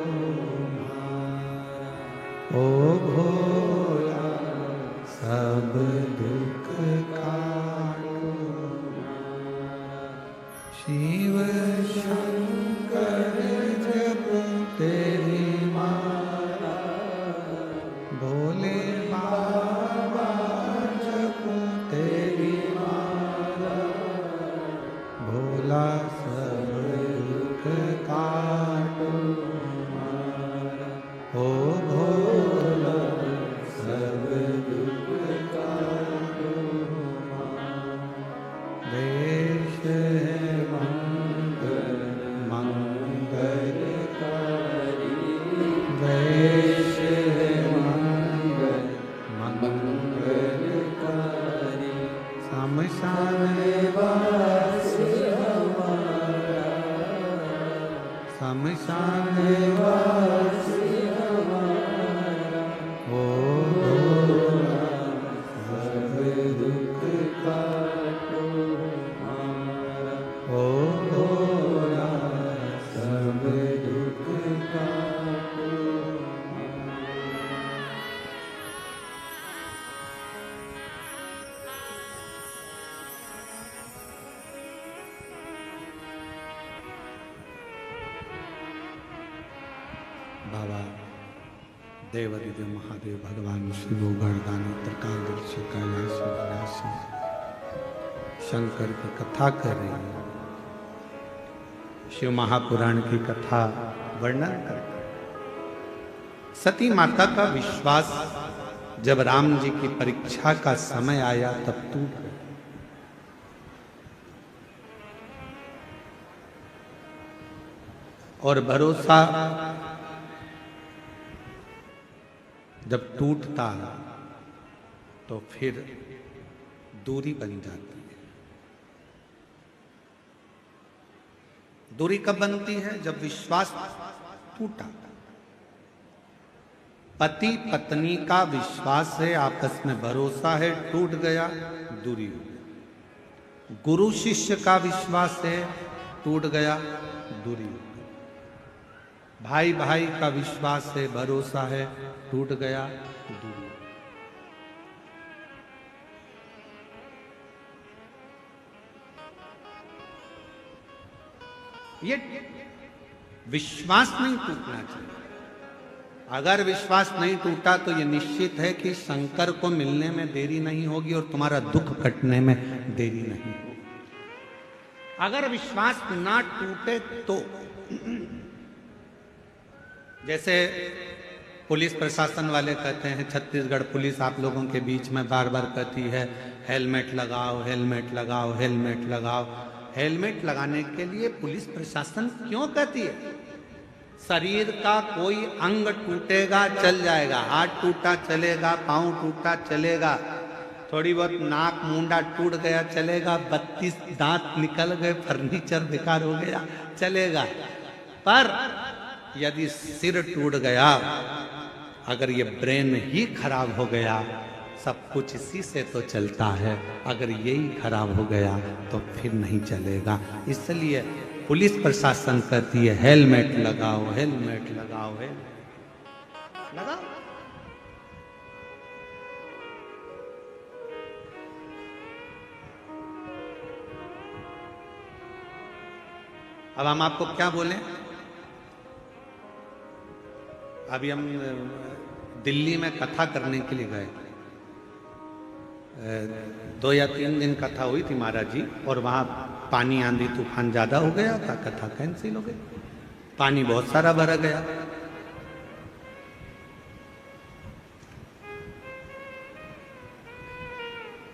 ओ भोला सब दुख काटो। शिव शंकर जप तेरी माला, भोले बाबा जप तेरी माला। भोला सब दुख काटो, ओ भोला सब दुख काटो। वेश है मंगल मंगलकारी, वेश है मंगल मंगलकारी, शमशान वास हमारा, शमशान वास हमारा, ओ सब दुख काटो हमारा, ओ सब दुख काटो हमारा। बाबा देवादिदेव महादेव भगवान शिव गणदानी त्रिकालदर्शी कैलाशी शंकर की कथा कर रही है। शिव महापुराण की कथा वर्णन करते हैं। सती माता का विश्वास जब राम जी की परीक्षा का समय आया तब टूट गया। और भरोसा जब टूटता है तो फिर दूरी बन जाती है। दूरी कब बनती है? जब विश्वास टूटा। पति पत्नी का विश्वास है, आपस में भरोसा है, टूट गया, दूरी हो गई। गुरु शिष्य का विश्वास है, टूट गया, दूरी हो गई। भाई भाई का विश्वास है, भरोसा है, टूट गया, दूरी। ये विश्वास नहीं टूटना चाहिए। अगर विश्वास नहीं टूटा तो ये निश्चित है कि शंकर को मिलने में देरी नहीं होगी और तुम्हारा दुख कटने में देरी नहीं होगी। अगर विश्वास ना टूटे तो जैसे पुलिस प्रशासन वाले कहते हैं, छत्तीसगढ़ पुलिस आप लोगों के बीच में बार बार कहती है हेलमेट लगाओ, हेलमेट लगाओ, हेलमेट लगाओ। हेलमेट लगाने के लिए पुलिस प्रशासन क्यों कहती है? शरीर का कोई अंग टूटेगा चल जाएगा, हाथ टूटा चलेगा, पांव टूटा चलेगा, थोड़ी बहुत नाक मुंडा टूट गया चलेगा, 32 दांत निकल गए, फर्नीचर बेकार हो गया चलेगा। पर यदि सिर टूट गया, अगर ये ब्रेन ही खराब हो गया, सब कुछ इसी से तो चलता है, अगर यही खराब हो गया तो फिर नहीं चलेगा। इसलिए पुलिस प्रशासन कहती है हेलमेट लगाओ, हेलमेट लगाओ, हेलमेट लगाओ। अब हम आपको क्या बोलें? अभी हम दिल्ली में कथा करने के लिए गए। 2 या 3 दिन कथा हुई थी महाराज जी, और वहाँ पानी आंधी तूफान ज़्यादा हो गया था, कथा कैंसिल हो गई। पानी बहुत सारा भरा गया।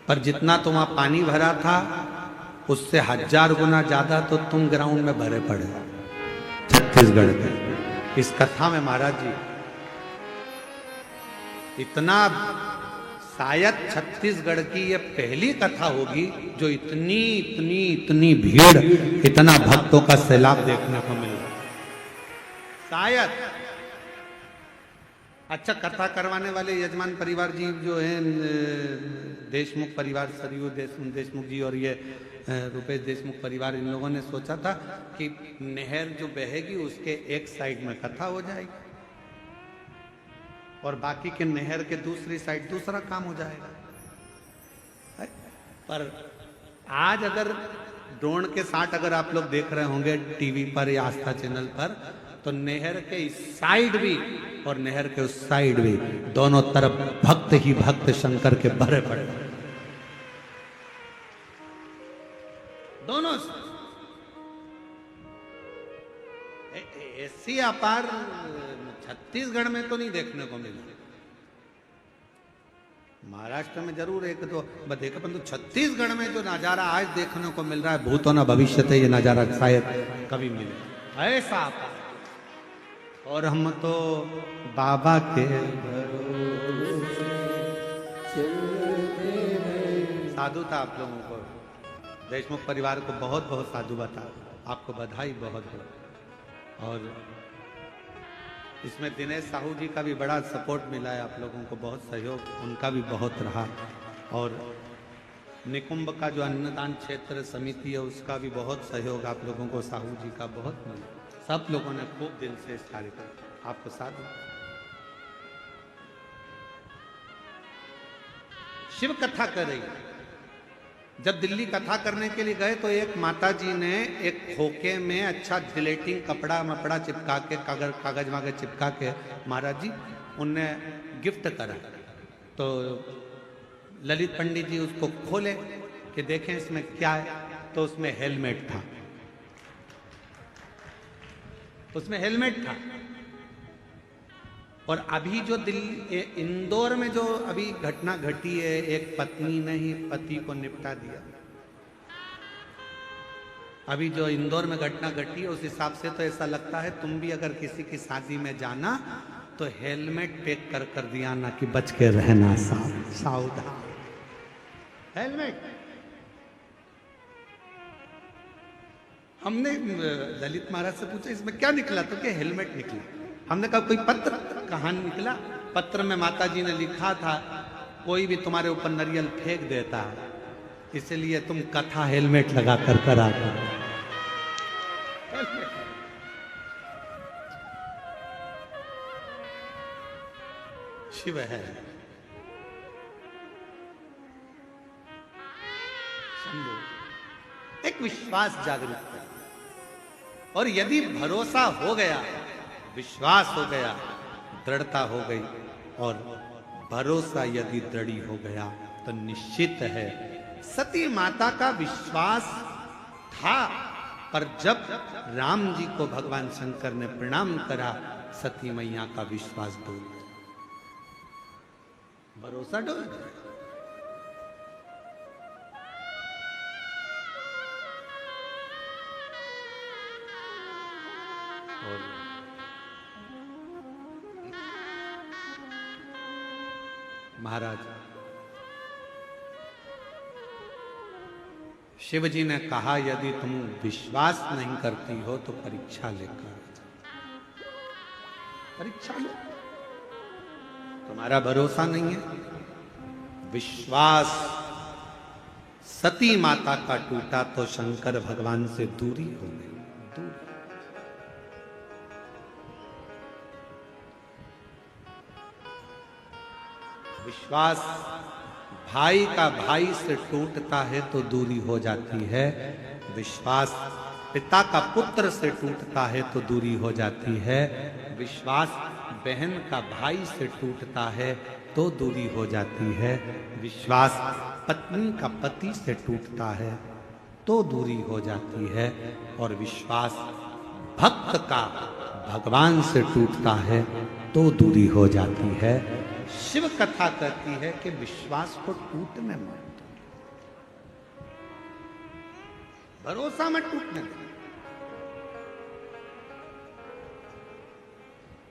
पर जितना तो वहाँ पानी भरा था उससे 1000 गुना ज़्यादा तो तुम ग्राउंड में भरे पड़े छत्तीसगढ़ के। इस कथा में महाराज जी इतना, शायद छत्तीसगढ़ की ये पहली कथा होगी जो इतनी इतनी इतनी भीड़, इतना भक्तों का सैलाब देखने को मिल रहा, शायद। अच्छा, कथा करवाने वाले यजमान परिवार जी जो हैं, देशमुख परिवार, सरयू देशमुख जी और ये रुपेश देशमुख परिवार, इन लोगों ने सोचा था कि नहर जो बहेगी उसके एक साइड में कथा हो जाएगी और बाकी के नहर के दूसरी साइड दूसरा काम हो जाएगा। पर आज अगर ड्रोन के साथ अगर आप लोग देख रहे होंगे टीवी पर या आस्था चैनल पर, तो नहर के इस साइड भी और नहर के उस साइड भी दोनों तरफ भक्त ही भक्त शंकर के भरे पड़े, दोनों ऐसी अपार छत्तीसगढ़ में तो नहीं देखने को मिला। महाराष्ट्र में जरूर एक दो देखा, परंतु छत्तीसगढ़ में जो नजारा आज देखने को मिल रहा है, भूतो न भविष्य थे, ये नजारा शायद कभी मिले ऐसा आता। और हम तो बाबा के साधु था। आप लोगों को देशमुख परिवार को बहुत बहुत साधु बता, आपको बधाई बहुत बहुत। और इसमें दिनेश साहू जी का भी बड़ा सपोर्ट मिला है, आप लोगों को बहुत सहयोग उनका भी बहुत रहा। और निकुंभ का जो अन्नदान क्षेत्र समिति है उसका भी बहुत सहयोग आप लोगों को साहू जी का बहुत मिला। सब लोगों ने खूब दिल से इस कार्यक्रम आपको साथ। शिव कथा कर रही, जब दिल्ली कथा करने के लिए गए तो एक माता जी ने एक खोखे में अच्छा जिलेटिन कपड़ा मपड़ा चिपका के कागज वागज चिपका के महाराज जी उनने गिफ्ट करा। तो ललित पंडित जी उसको खोले कि देखें इसमें क्या है, तो उसमें हेलमेट था, उसमें हेलमेट था। और अभी जो दिल्ली इंदौर में जो अभी घटना घटी है, एक पत्नी ने ही पति को निपटा दिया। अभी जो इंदौर में घटना घटी है उस हिसाब से तो ऐसा लगता है तुम भी अगर किसी की शादी में जाना तो हेलमेट पैक कर दिया ना कि बच के रहना, सावधान हेलमेट। हमने ललित महाराज से पूछा इसमें क्या निकला, तो क्या हेलमेट निकला। हमने कहा कोई पत्र कहानी निकला, पत्र में माता जी ने लिखा था कोई भी तुम्हारे ऊपर नारियल फेंक देता है, इसलिए तुम कथा हेलमेट लगा कर करा कर। शिव है, एक विश्वास जागृत है। और यदि भरोसा हो गया, विश्वास हो गया, दृढ़ता हो गई, और भरोसा यदि दृढ़ हो गया तो निश्चित है। सती माता का विश्वास था, पर जब राम जी को भगवान शंकर ने प्रणाम करा, सती मैया का विश्वास डूब गया, भरोसा डूब गया। और महाराज शिव जी ने कहा यदि तुम विश्वास नहीं करती हो तो परीक्षा लेकर परीक्षा लो। तुम्हारा भरोसा नहीं है, विश्वास सती माता का टूटा तो शंकर भगवान से दूरी हो गई। विश्वास भाई का भाई से टूटता है तो दूरी हो जाती है, विश्वास पिता का पुत्र से टूटता है तो दूरी हो जाती है, विश्वास बहन का भाई से टूटता है तो दूरी हो जाती है, विश्वास पत्नी का पति से टूटता है तो दूरी हो जाती है, और विश्वास भक्त का भगवान से टूटता है तो दूरी हो जाती है। शिव कथा कहती है कि विश्वास को टूटने मत दो, भरोसा मत टूटने दो,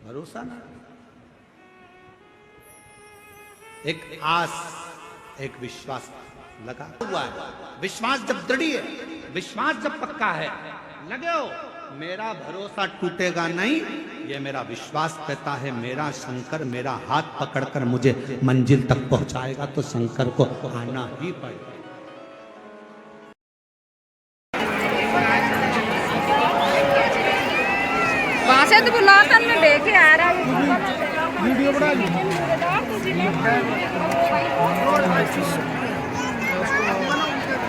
भरोसा ना। एक आस, एक विश्वास लगा हुआ है। विश्वास जब दृढ़ है, विश्वास जब पक्का है, लगे हो मेरा भरोसा टूटेगा नहीं, ये मेरा विश्वास कहता है मेरा शंकर मेरा हाथ पकड़कर मुझे मंजिल तक पहुंचाएगा, तो शंकर को आना ही पड़ेगा। वहां से तो बुलाता मैं देखे आ रहा हूँ, वीडियो बना ली।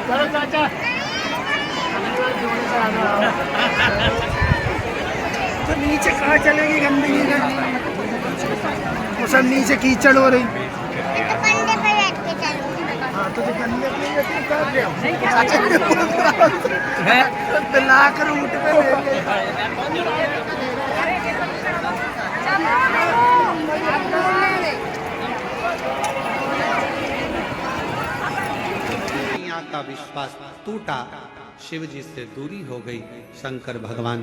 चलो चाचा तो नीचे कहाँ चलेगी गंदगी का, वो सब नीचे कीचड़ हो रही। हाँ तो कंधे पे लाख रूट पे का विश्वास टूटा, शिव जी से दूरी हो गई। शंकर भगवान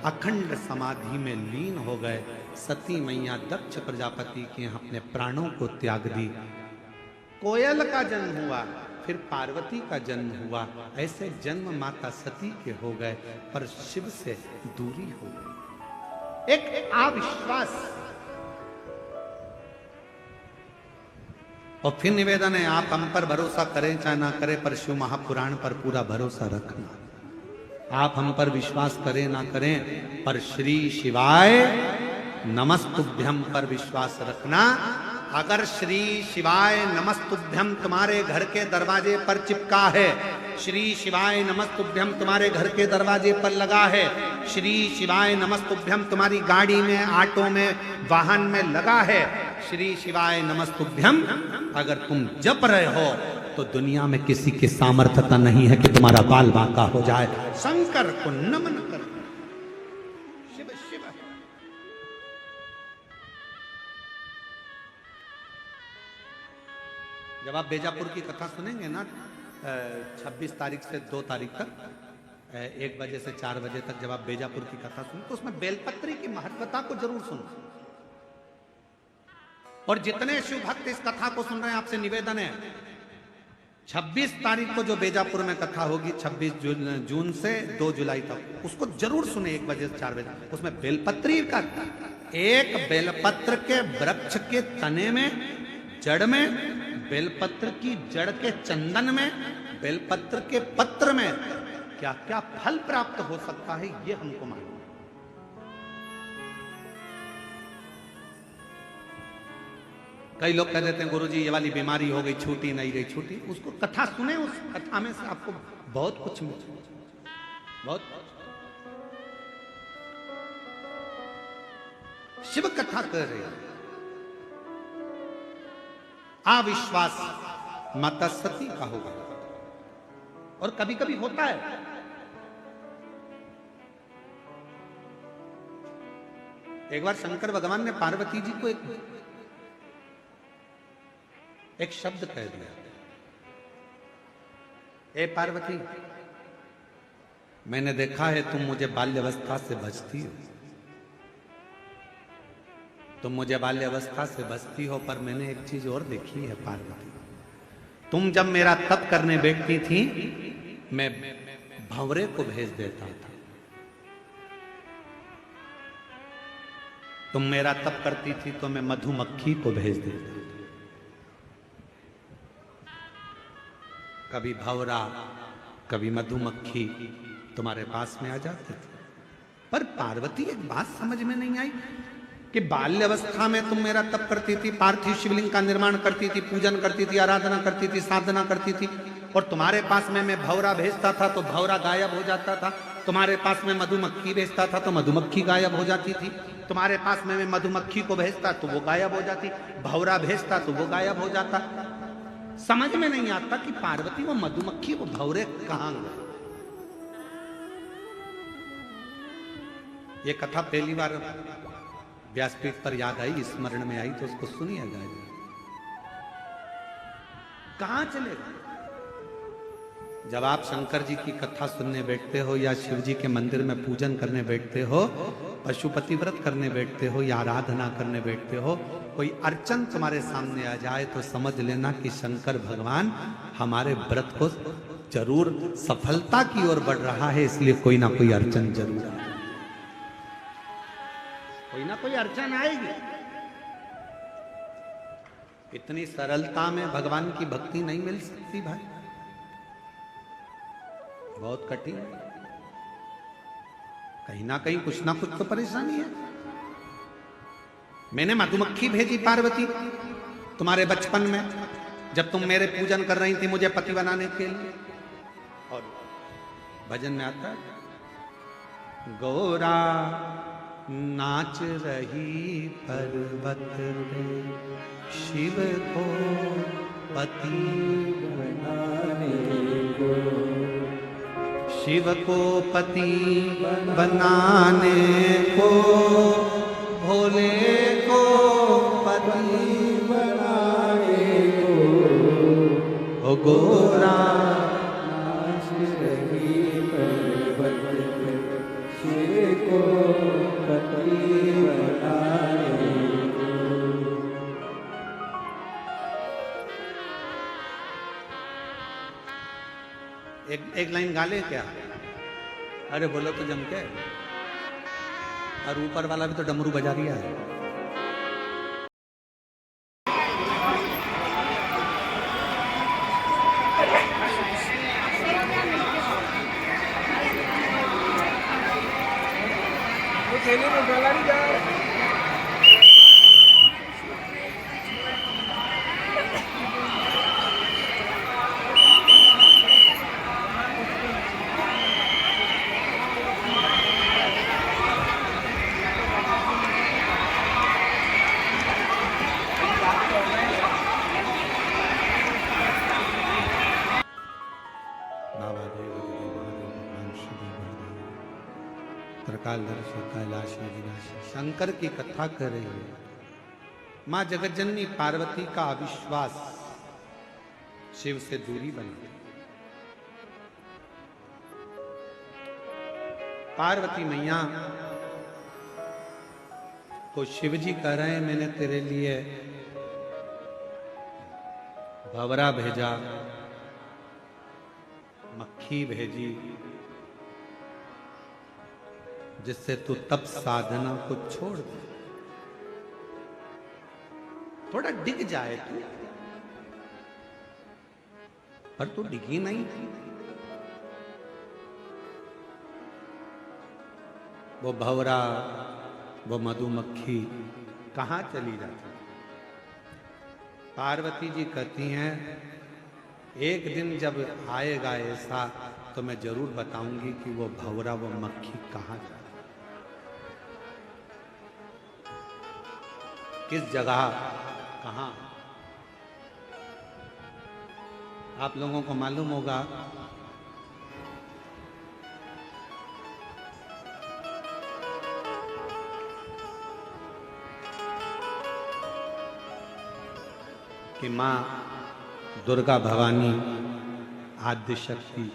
अखंड समाधि में लीन हो गए। सती मैया दक्ष प्रजापति के यहाँ अपने प्राणों को त्याग दी। कोयल का जन्म हुआ, फिर पार्वती का जन्म हुआ। ऐसे जन्म माता सती के हो गए, पर शिव से दूरी हो गई। एक अविश्वास। और फिर निवेदन है, आप हम पर भरोसा करें चाहे ना करें, पर शिव महापुराण पर पूरा भरोसा रखना। आप हम पर विश्वास करें ना करें, पर श्री शिवाय नमस्तुभ्यम पर विश्वास रखना। अगर श्री शिवाय नमस्तुभ्यम तुम्हारे घर के दरवाजे पर चिपका है, श्री शिवाय नमस्तुभ्यम तुम्हारे घर के दरवाजे पर लगा है, श्री शिवाय नमस्तुभ्यम तुम्हारी गाड़ी में, ऑटो में, वाहन में लगा है, श्री शिवाय नमस्तुभ्यम अगर तुम जप रहे हो, तो दुनिया में किसी की सामर्थ्यता नहीं है कि तुम्हारा बाल बांका हो जाए। शंकर को नमन कर। शिव शिव। जब आप बेजापुर की कथा सुनेंगे ना, 26 तारीख से 2 तारीख तक, 1 बजे से 4 बजे तक जब आप बेजापुर की कथा सुने, तो उसमें बेलपत्री की महत्वता को जरूर सुनो। और जितने शिव भक्त इस कथा को सुन रहे हैं, आपसे निवेदन है, 26 तारीख को जो बेजापुर में कथा होगी, 26 जून से 2 जुलाई तक, उसको जरूर सुने 1 बजे से 4 बजे। उसमें बेलपत्री का, एक बेलपत्र के वृक्ष के तने में, जड़ में, बेलपत्र की जड़ के चंदन में, बेलपत्र के पत्र में क्या क्या फल प्राप्त हो सकता है, ये हमको मालूम। कई लोग कह देते हैं गुरुजी ये वाली बीमारी हो गई, छूटी नहीं गई, छूटी। उसको कथा सुने, उस कथा में से आपको बहुत कुछ मिले, बहुत। शिव कथा कर रहे हैं। अविश्वास माता सती का होगा, और कभी कभी होता है। एक बार शंकर भगवान ने पार्वती जी को एक शब्द कह दिया, ए पार्वती, मैंने देखा है तुम मुझे बाल्यावस्था से बचती हो, तुम मुझे बाल्यावस्था से बचती हो, पर मैंने एक चीज और देखी है पार्वती। तुम जब मेरा तप करने बैठती थी, मैं भंवरे को भेज देता था। तुम मेरा तप करती थी तो मैं मधुमक्खी को भेज देता था। कभी भंवरा, कभी मधुमक्खी तुम्हारे पास में आ जाती थी। पर पार्वती, एक बात समझ में नहीं आई कि बाल्यावस्था में तुम मेरा तप करती थी, पार्थिव शिवलिंग का निर्माण करती थी, पूजन करती थी, आराधना करती थी, साधना करती थी, और तुम्हारे पास में मैं भंवरा भेजता था तो भंवरा गायब हो जाता था, तुम्हारे पास में मधुमक्खी भेजता था तो मधुमक्खी गायब हो जाती थी, तुम्हारे पास में मैं मधुमक्खी को भेजता तो वो गायब हो जाती, भंवरा भेजता तो वो गायब हो जाता। समझ में नहीं आता कि पार्वती वो मधुमक्खी, वो भंवरे कहां गए। ये कथा पहली बार व्यासपीठ पर याद आई, स्मरण में आई, तो उसको सुनिएगा। कहां चले गए? जब आप शंकर जी की कथा सुनने बैठते हो, या शिव जी के मंदिर में पूजन करने बैठते हो, पशुपति व्रत करने बैठते हो, या आराधना करने बैठते हो, कोई अर्चन तुम्हारे सामने आ जाए तो समझ लेना कि शंकर भगवान हमारे व्रत को जरूर सफलता की ओर बढ़ रहा है, इसलिए कोई ना कोई अर्चन जरूर है, कोई ना कोई अर्चन आएगी। इतनी सरलता में भगवान की भक्ति नहीं मिल सकती भाई, बहुत कठिन। कहीं ना कहीं कुछ ना कुछ तो परेशानी है। मैंने मधुमक्खी भेजी पार्वती तुम्हारे बचपन में, जब तुम मेरे पूजन कर रही थी मुझे पति बनाने के लिए। और भजन में आता है, गौरा नाच रही पर्वत पे, शिव को पति बनाने को, शिव को पति बनाने को, भोले को पति बनाने को, ओ गोरा ही पर्वत पे शिव को पति बनाए। एक लाइन गा ले क्या? अरे बोलो तो जम के। और ऊपर वाला भी तो डमरू बजा दिया है। खेले में डाला नहीं जा रहा। शंकर की कथा कर रही है। मां जगतजननी पार्वती का अविश्वास शिव से दूरी बना। पार्वती मैया को शिवजी कह रहे हैं मैंने तेरे लिए भंवरा भेजा, मक्खी भेजी, जिससे तू तप साधना को छोड़ दे, थोड़ा डिग जाए तू, पर तू डिगी नहीं। वो भंवरा, वो मधुमक्खी कहां चली जाती? पार्वती जी कहती हैं एक दिन जब आएगा ऐसा तो मैं जरूर बताऊंगी कि वो भंवरा, वो मक्खी कहां जाती, किस जगह, कहां। आप लोगों को मालूम होगा कि मां दुर्गा भवानी आद्य शक्ति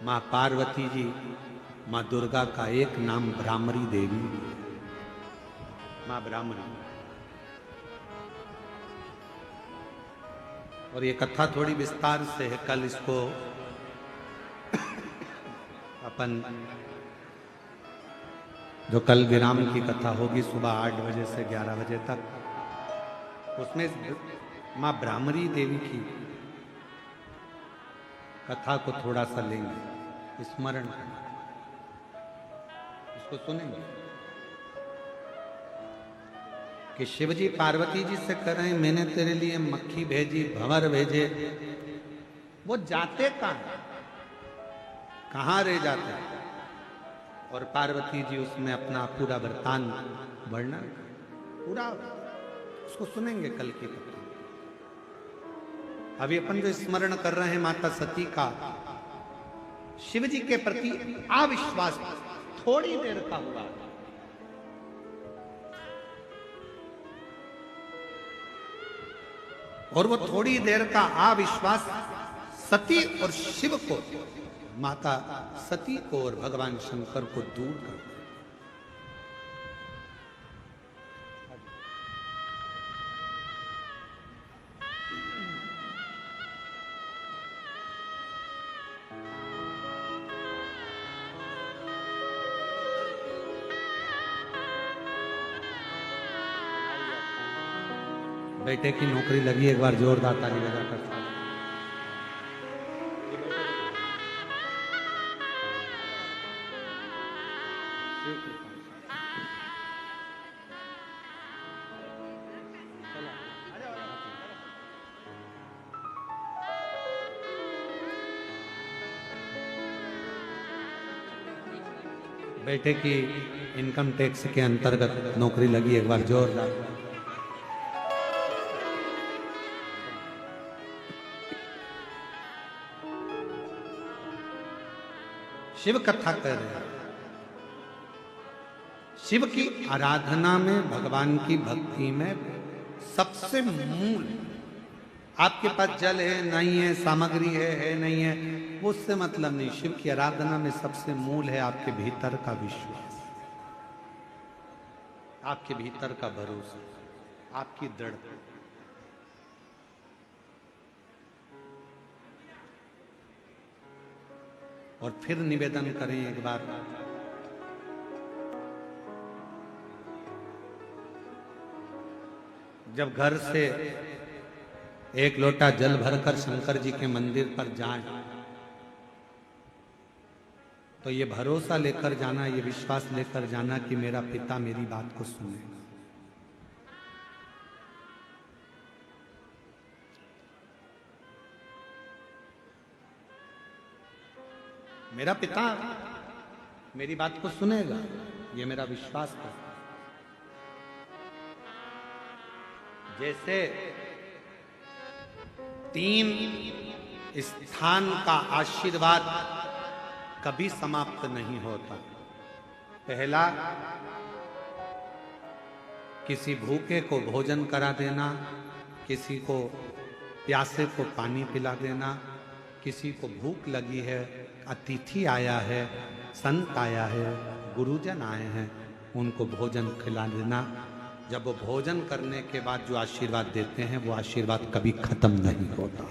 मां पार्वती जी, मां दुर्गा का एक नाम भ्रामरी देवी, मां भ्रामरी। और ये कथा थोड़ी विस्तार से है, कल इसको अपन जो कल विराम की कथा होगी सुबह 8 बजे से 11 बजे तक, उसमें मां भ्रामरी देवी की कथा को थोड़ा सा लेंगे, स्मरण करेंगे, इसको सुनेंगे कि शिवजी पार्वती जी से कह रहे हैं मैंने तेरे लिए मक्खी भेजी, भंवर भेजे, वो जाते कहां रह जाते? और पार्वती जी उसमें अपना पूरा वृत्तांत वर्णन पूरा, उसको सुनेंगे कल की कथा। अभी अपन जो स्मरण कर रहे हैं माता सती का शिवजी के प्रति अविश्वास थोड़ी देर का हुआ, और वो थोड़ी देर का अविश्वास सती और शिव को, माता सती को और भगवान शंकर को दूर कर दिया। बेटे की नौकरी लगी, एक बार जोरदार ताली बजाकर। बेटे की इनकम टैक्स के अंतर्गत नौकरी लगी, एक बार जोरदार। शिव कथा कर रहे हैं। शिव की आराधना में, भगवान की भक्ति में सबसे मूल आपके पास जल है नहीं है, सामग्री है नहीं है, उससे मतलब नहीं। शिव की आराधना में सबसे मूल है आपके भीतर का विश्वास, आपके भीतर का भरोसा, आपकी दृढ़ता। और फिर निवेदन करें एक बार, जब घर से एक लोटा जल भरकर शंकर जी के मंदिर पर जाएं, तो ये भरोसा लेकर जाना, ये विश्वास लेकर जाना कि मेरा पिता मेरी बात को सुनेगा। मेरा पिता मेरी बात को सुनेगा, ये मेरा विश्वास है। जैसे 3 स्थान का आशीर्वाद कभी समाप्त नहीं होता। पहला, किसी भूखे को भोजन करा देना, किसी को प्यासे को पानी पिला देना, किसी को भूख लगी है, अतिथि आया है, संत आया है, गुरुजन आए हैं, उनको भोजन खिला देना। जब वो भोजन करने के बाद जो आशीर्वाद देते हैं, वो आशीर्वाद कभी खत्म नहीं होता।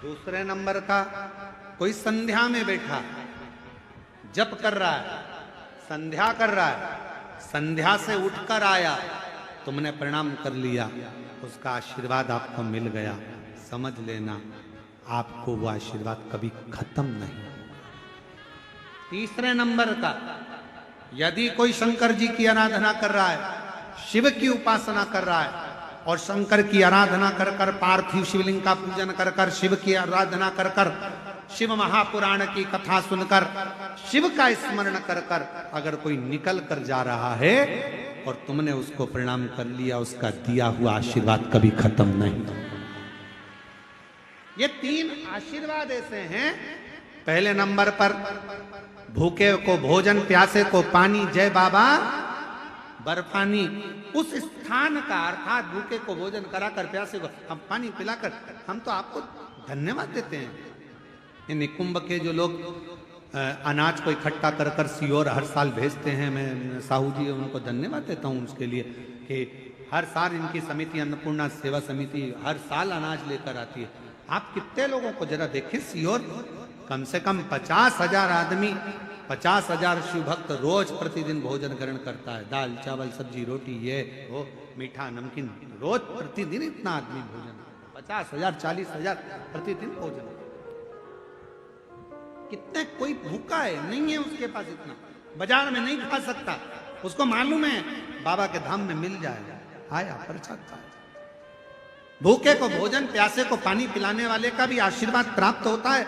दूसरे नंबर का, कोई संध्या में बैठा जप कर रहा है, संध्या कर रहा है, संध्या से उठकर आया, तुमने प्रणाम कर लिया, उसका आशीर्वाद आपको मिल गया, समझ लेना आपको वो आशीर्वाद कभी खत्म नहीं होगा। तीसरे नंबर का, यदि कोई शंकर जी की आराधना कर रहा है, शिव की उपासना कर रहा है, और शंकर की आराधना कर कर, पार्थिव शिवलिंग का पूजन कर कर, शिव की आराधना कर कर, शिव महापुराण की कथा सुनकर, शिव का स्मरण कर कर अगर कोई निकल कर जा रहा है और तुमने उसको प्रणाम कर लिया, उसका दिया हुआ आशीर्वाद कभी खत्म नहीं। ये 3 आशीर्वाद ऐसे हैं। पहले नंबर पर, भूखे को भोजन, प्यासे को पानी, जय बाबा बर्फानी। उस स्थान का अर्थात भूखे को भोजन कराकर, प्यासे को हम पानी पिलाकर, हम तो आपको धन्यवाद देते हैं। ये निकुंभ के जो लोग अनाज को इकट्ठा कर कर सीहोर हर साल भेजते हैं, मैं साहू जी उनको धन्यवाद देता हूँ उसके लिए कि हर साल इनकी समिति, अन्नपूर्णा सेवा समिति हर साल अनाज लेकर आती है। आप कितने लोगों को जरा देखें, सीहोर कम से कम 50,000 आदमी, 50,000 शिव भक्त रोज प्रतिदिन भोजन ग्रहण करता है। दाल चावल सब्जी रोटी, ये वो मीठा नमकीन, रोज प्रतिदिन इतना आदमी भोजन, 50,000 40,000 प्रतिदिन भोजन। कितने, कोई भूखा है नहीं है उसके पास इतना, बाजार में नहीं खा सकता, उसको मालूम है बाबा के धाम में मिल जाएगा, आया प्रसाद खाया। भूखे को भोजन, प्यासे को पानी पिलाने वाले का भी आशीर्वाद प्राप्त होता है,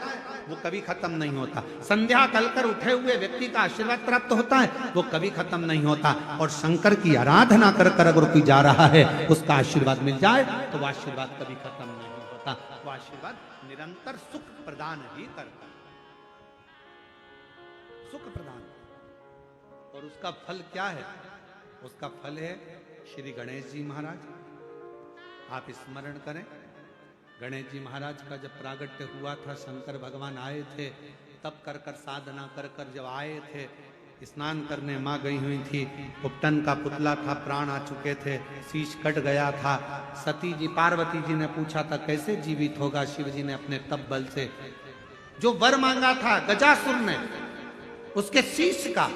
वो कभी खत्म नहीं होता। संध्या कलकर उठे हुए व्यक्ति का आशीर्वाद प्राप्त होता है, वो कभी खत्म नहीं होता। और शंकर की आराधना कर कर अगर कोई जा रहा है, उसका आशीर्वाद मिल जाए तो वह आशीर्वाद कभी खत्म नहीं होता। वह आशीर्वाद निरंतर सुख प्रदान ही करता, सुख प्रदान। और उसका फल क्या है? उसका फल है श्री गणेश जी महाराज। आप स्मरण करें, गणेश जी महाराज का जब प्रागट्य हुआ था, शंकर भगवान आए थे, तब कर कर साधना कर कर जब आए थे, स्नान करने माँ गई हुई थी, उपटन का पुतला था, प्राण आ चुके थे, शीश कट गया था। सती जी, पार्वती जी ने पूछा था कैसे जीवित होगा। शिव जी ने अपने तप बल से जो वर मांगा था गजासुर ने, उसके शीश का,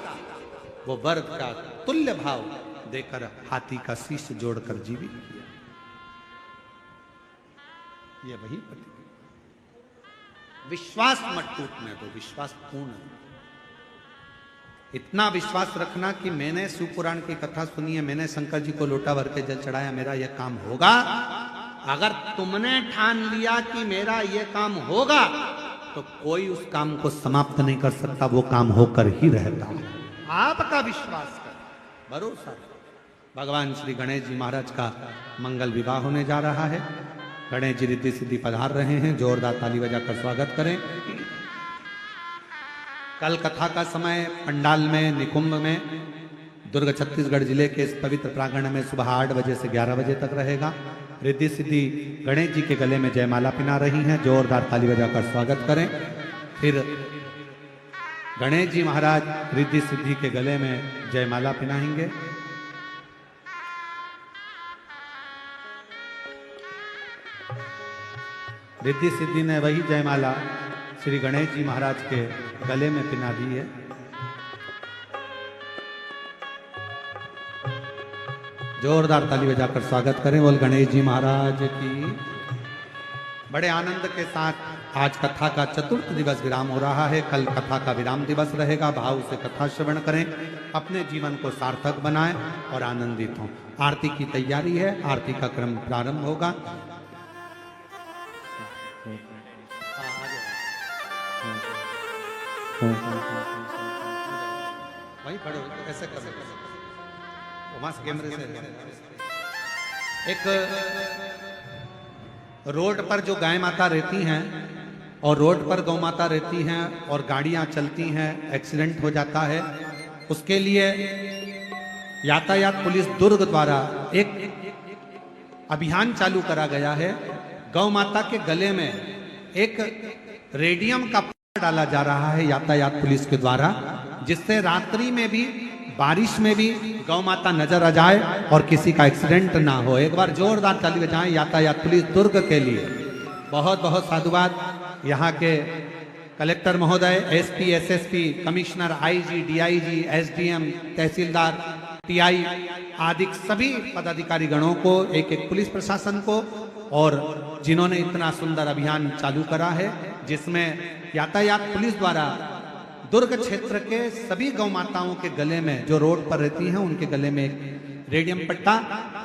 वो वर का तुल्य भाव देकर हाथी का शीश जोड़कर जीवित किया। ये वही विश्वास मत टूटने दो, विश्वास पूर्ण। इतना विश्वास रखना कि मैंने शिवपुराण की कथा सुनी है, मैंने शंकर जी को लोटा भर के जल चढ़ाया, मेरा यह काम होगा। अगर तुमने ठान लिया कि मेरा यह काम होगा, तो कोई उस काम को समाप्त नहीं कर सकता, वो काम होकर ही रहता है। आपका विश्वास कर, भरोसा। भगवान श्री गणेश जी महाराज का मंगल विवाह होने जा रहा है। गणेश जी रिद्धि सिद्धि पधार रहे हैं, जोरदार ताली बजाकर स्वागत करें। कल कथा का समय पंडाल में, निकुंभ में, दुर्ग छत्तीसगढ़ जिले के इस पवित्र प्रांगण में सुबह 8 बजे से 11 बजे तक रहेगा। रिद्धि सिद्धि गणेश जी के गले में जयमाला पिना रही हैं। जोरदार ताली बजाकर स्वागत करें। फिर गणेश जी महाराज रिद्धि सिद्धि के गले में जयमाला पिनाएंगे। रिद्धि सिद्धि ने वही जयमाला श्री गणेश जी महाराज के गले में पिना दी है। जोरदार ताली बजाकर स्वागत करें। बोल गणेश जी महाराज की। बड़े आनंद के साथ आज कथा का चतुर्थ दिवस विराम हो रहा है। कल कथा का विराम दिवस रहेगा। भाव से कथा श्रवण करें, अपने जीवन को सार्थक बनाएं और आनंदित हों। आरती की तैयारी है, आरती का क्रम प्रारंभ होगा। वही खड़े ऐसे कर कैमरे से। एक रोड पर जो गाय माता रहती हैं और रोड पर गौ माता रहती हैं और गाड़ियां चलती हैं, एक्सीडेंट हो जाता है, उसके लिए यातायात पुलिस दुर्ग द्वारा एक अभियान चालू करा गया है। गौ माता के गले में एक रेडियम का डाला जा रहा है यातायात पुलिस के द्वारा, जिससे रात्रि में भी बारिश में भी गौ माता नजर आ जाए और किसी का एक्सीडेंट ना हो। एक बार जोरदार ताली बजाएं यातायात पुलिस दुर्ग के लिए। बहुत बहुत साधुवाद। यहाँ के कलेक्टर महोदय, SP, SSP, commissioner, IG, DIG, SDM, tehsildar, TI आदि सभी पदाधिकारी गणों को, एक एक पुलिस प्रशासन को, और जिन्होंने इतना सुंदर अभियान चालू करा है, जिसमें यातायात पुलिस द्वारा दुर्ग क्षेत्र के सभी गौ माताओं के गले में, जो रोड पर रहती हैं, उनके गले में एक रेडियम पट्टा,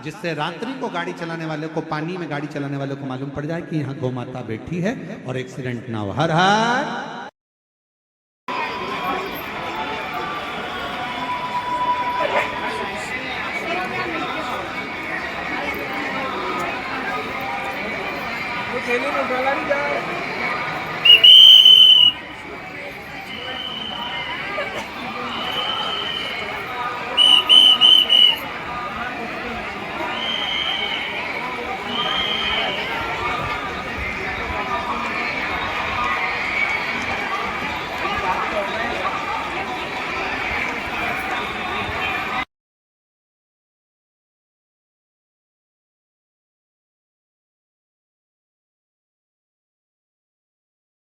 जिससे रात्रि को गाड़ी चलाने वाले को, पानी में गाड़ी चलाने वाले को मालूम पड़ जाए कि यहाँ गौ माता बैठी है और एक्सीडेंट ना हो। हर हर खेलने में डाला नहीं जाए।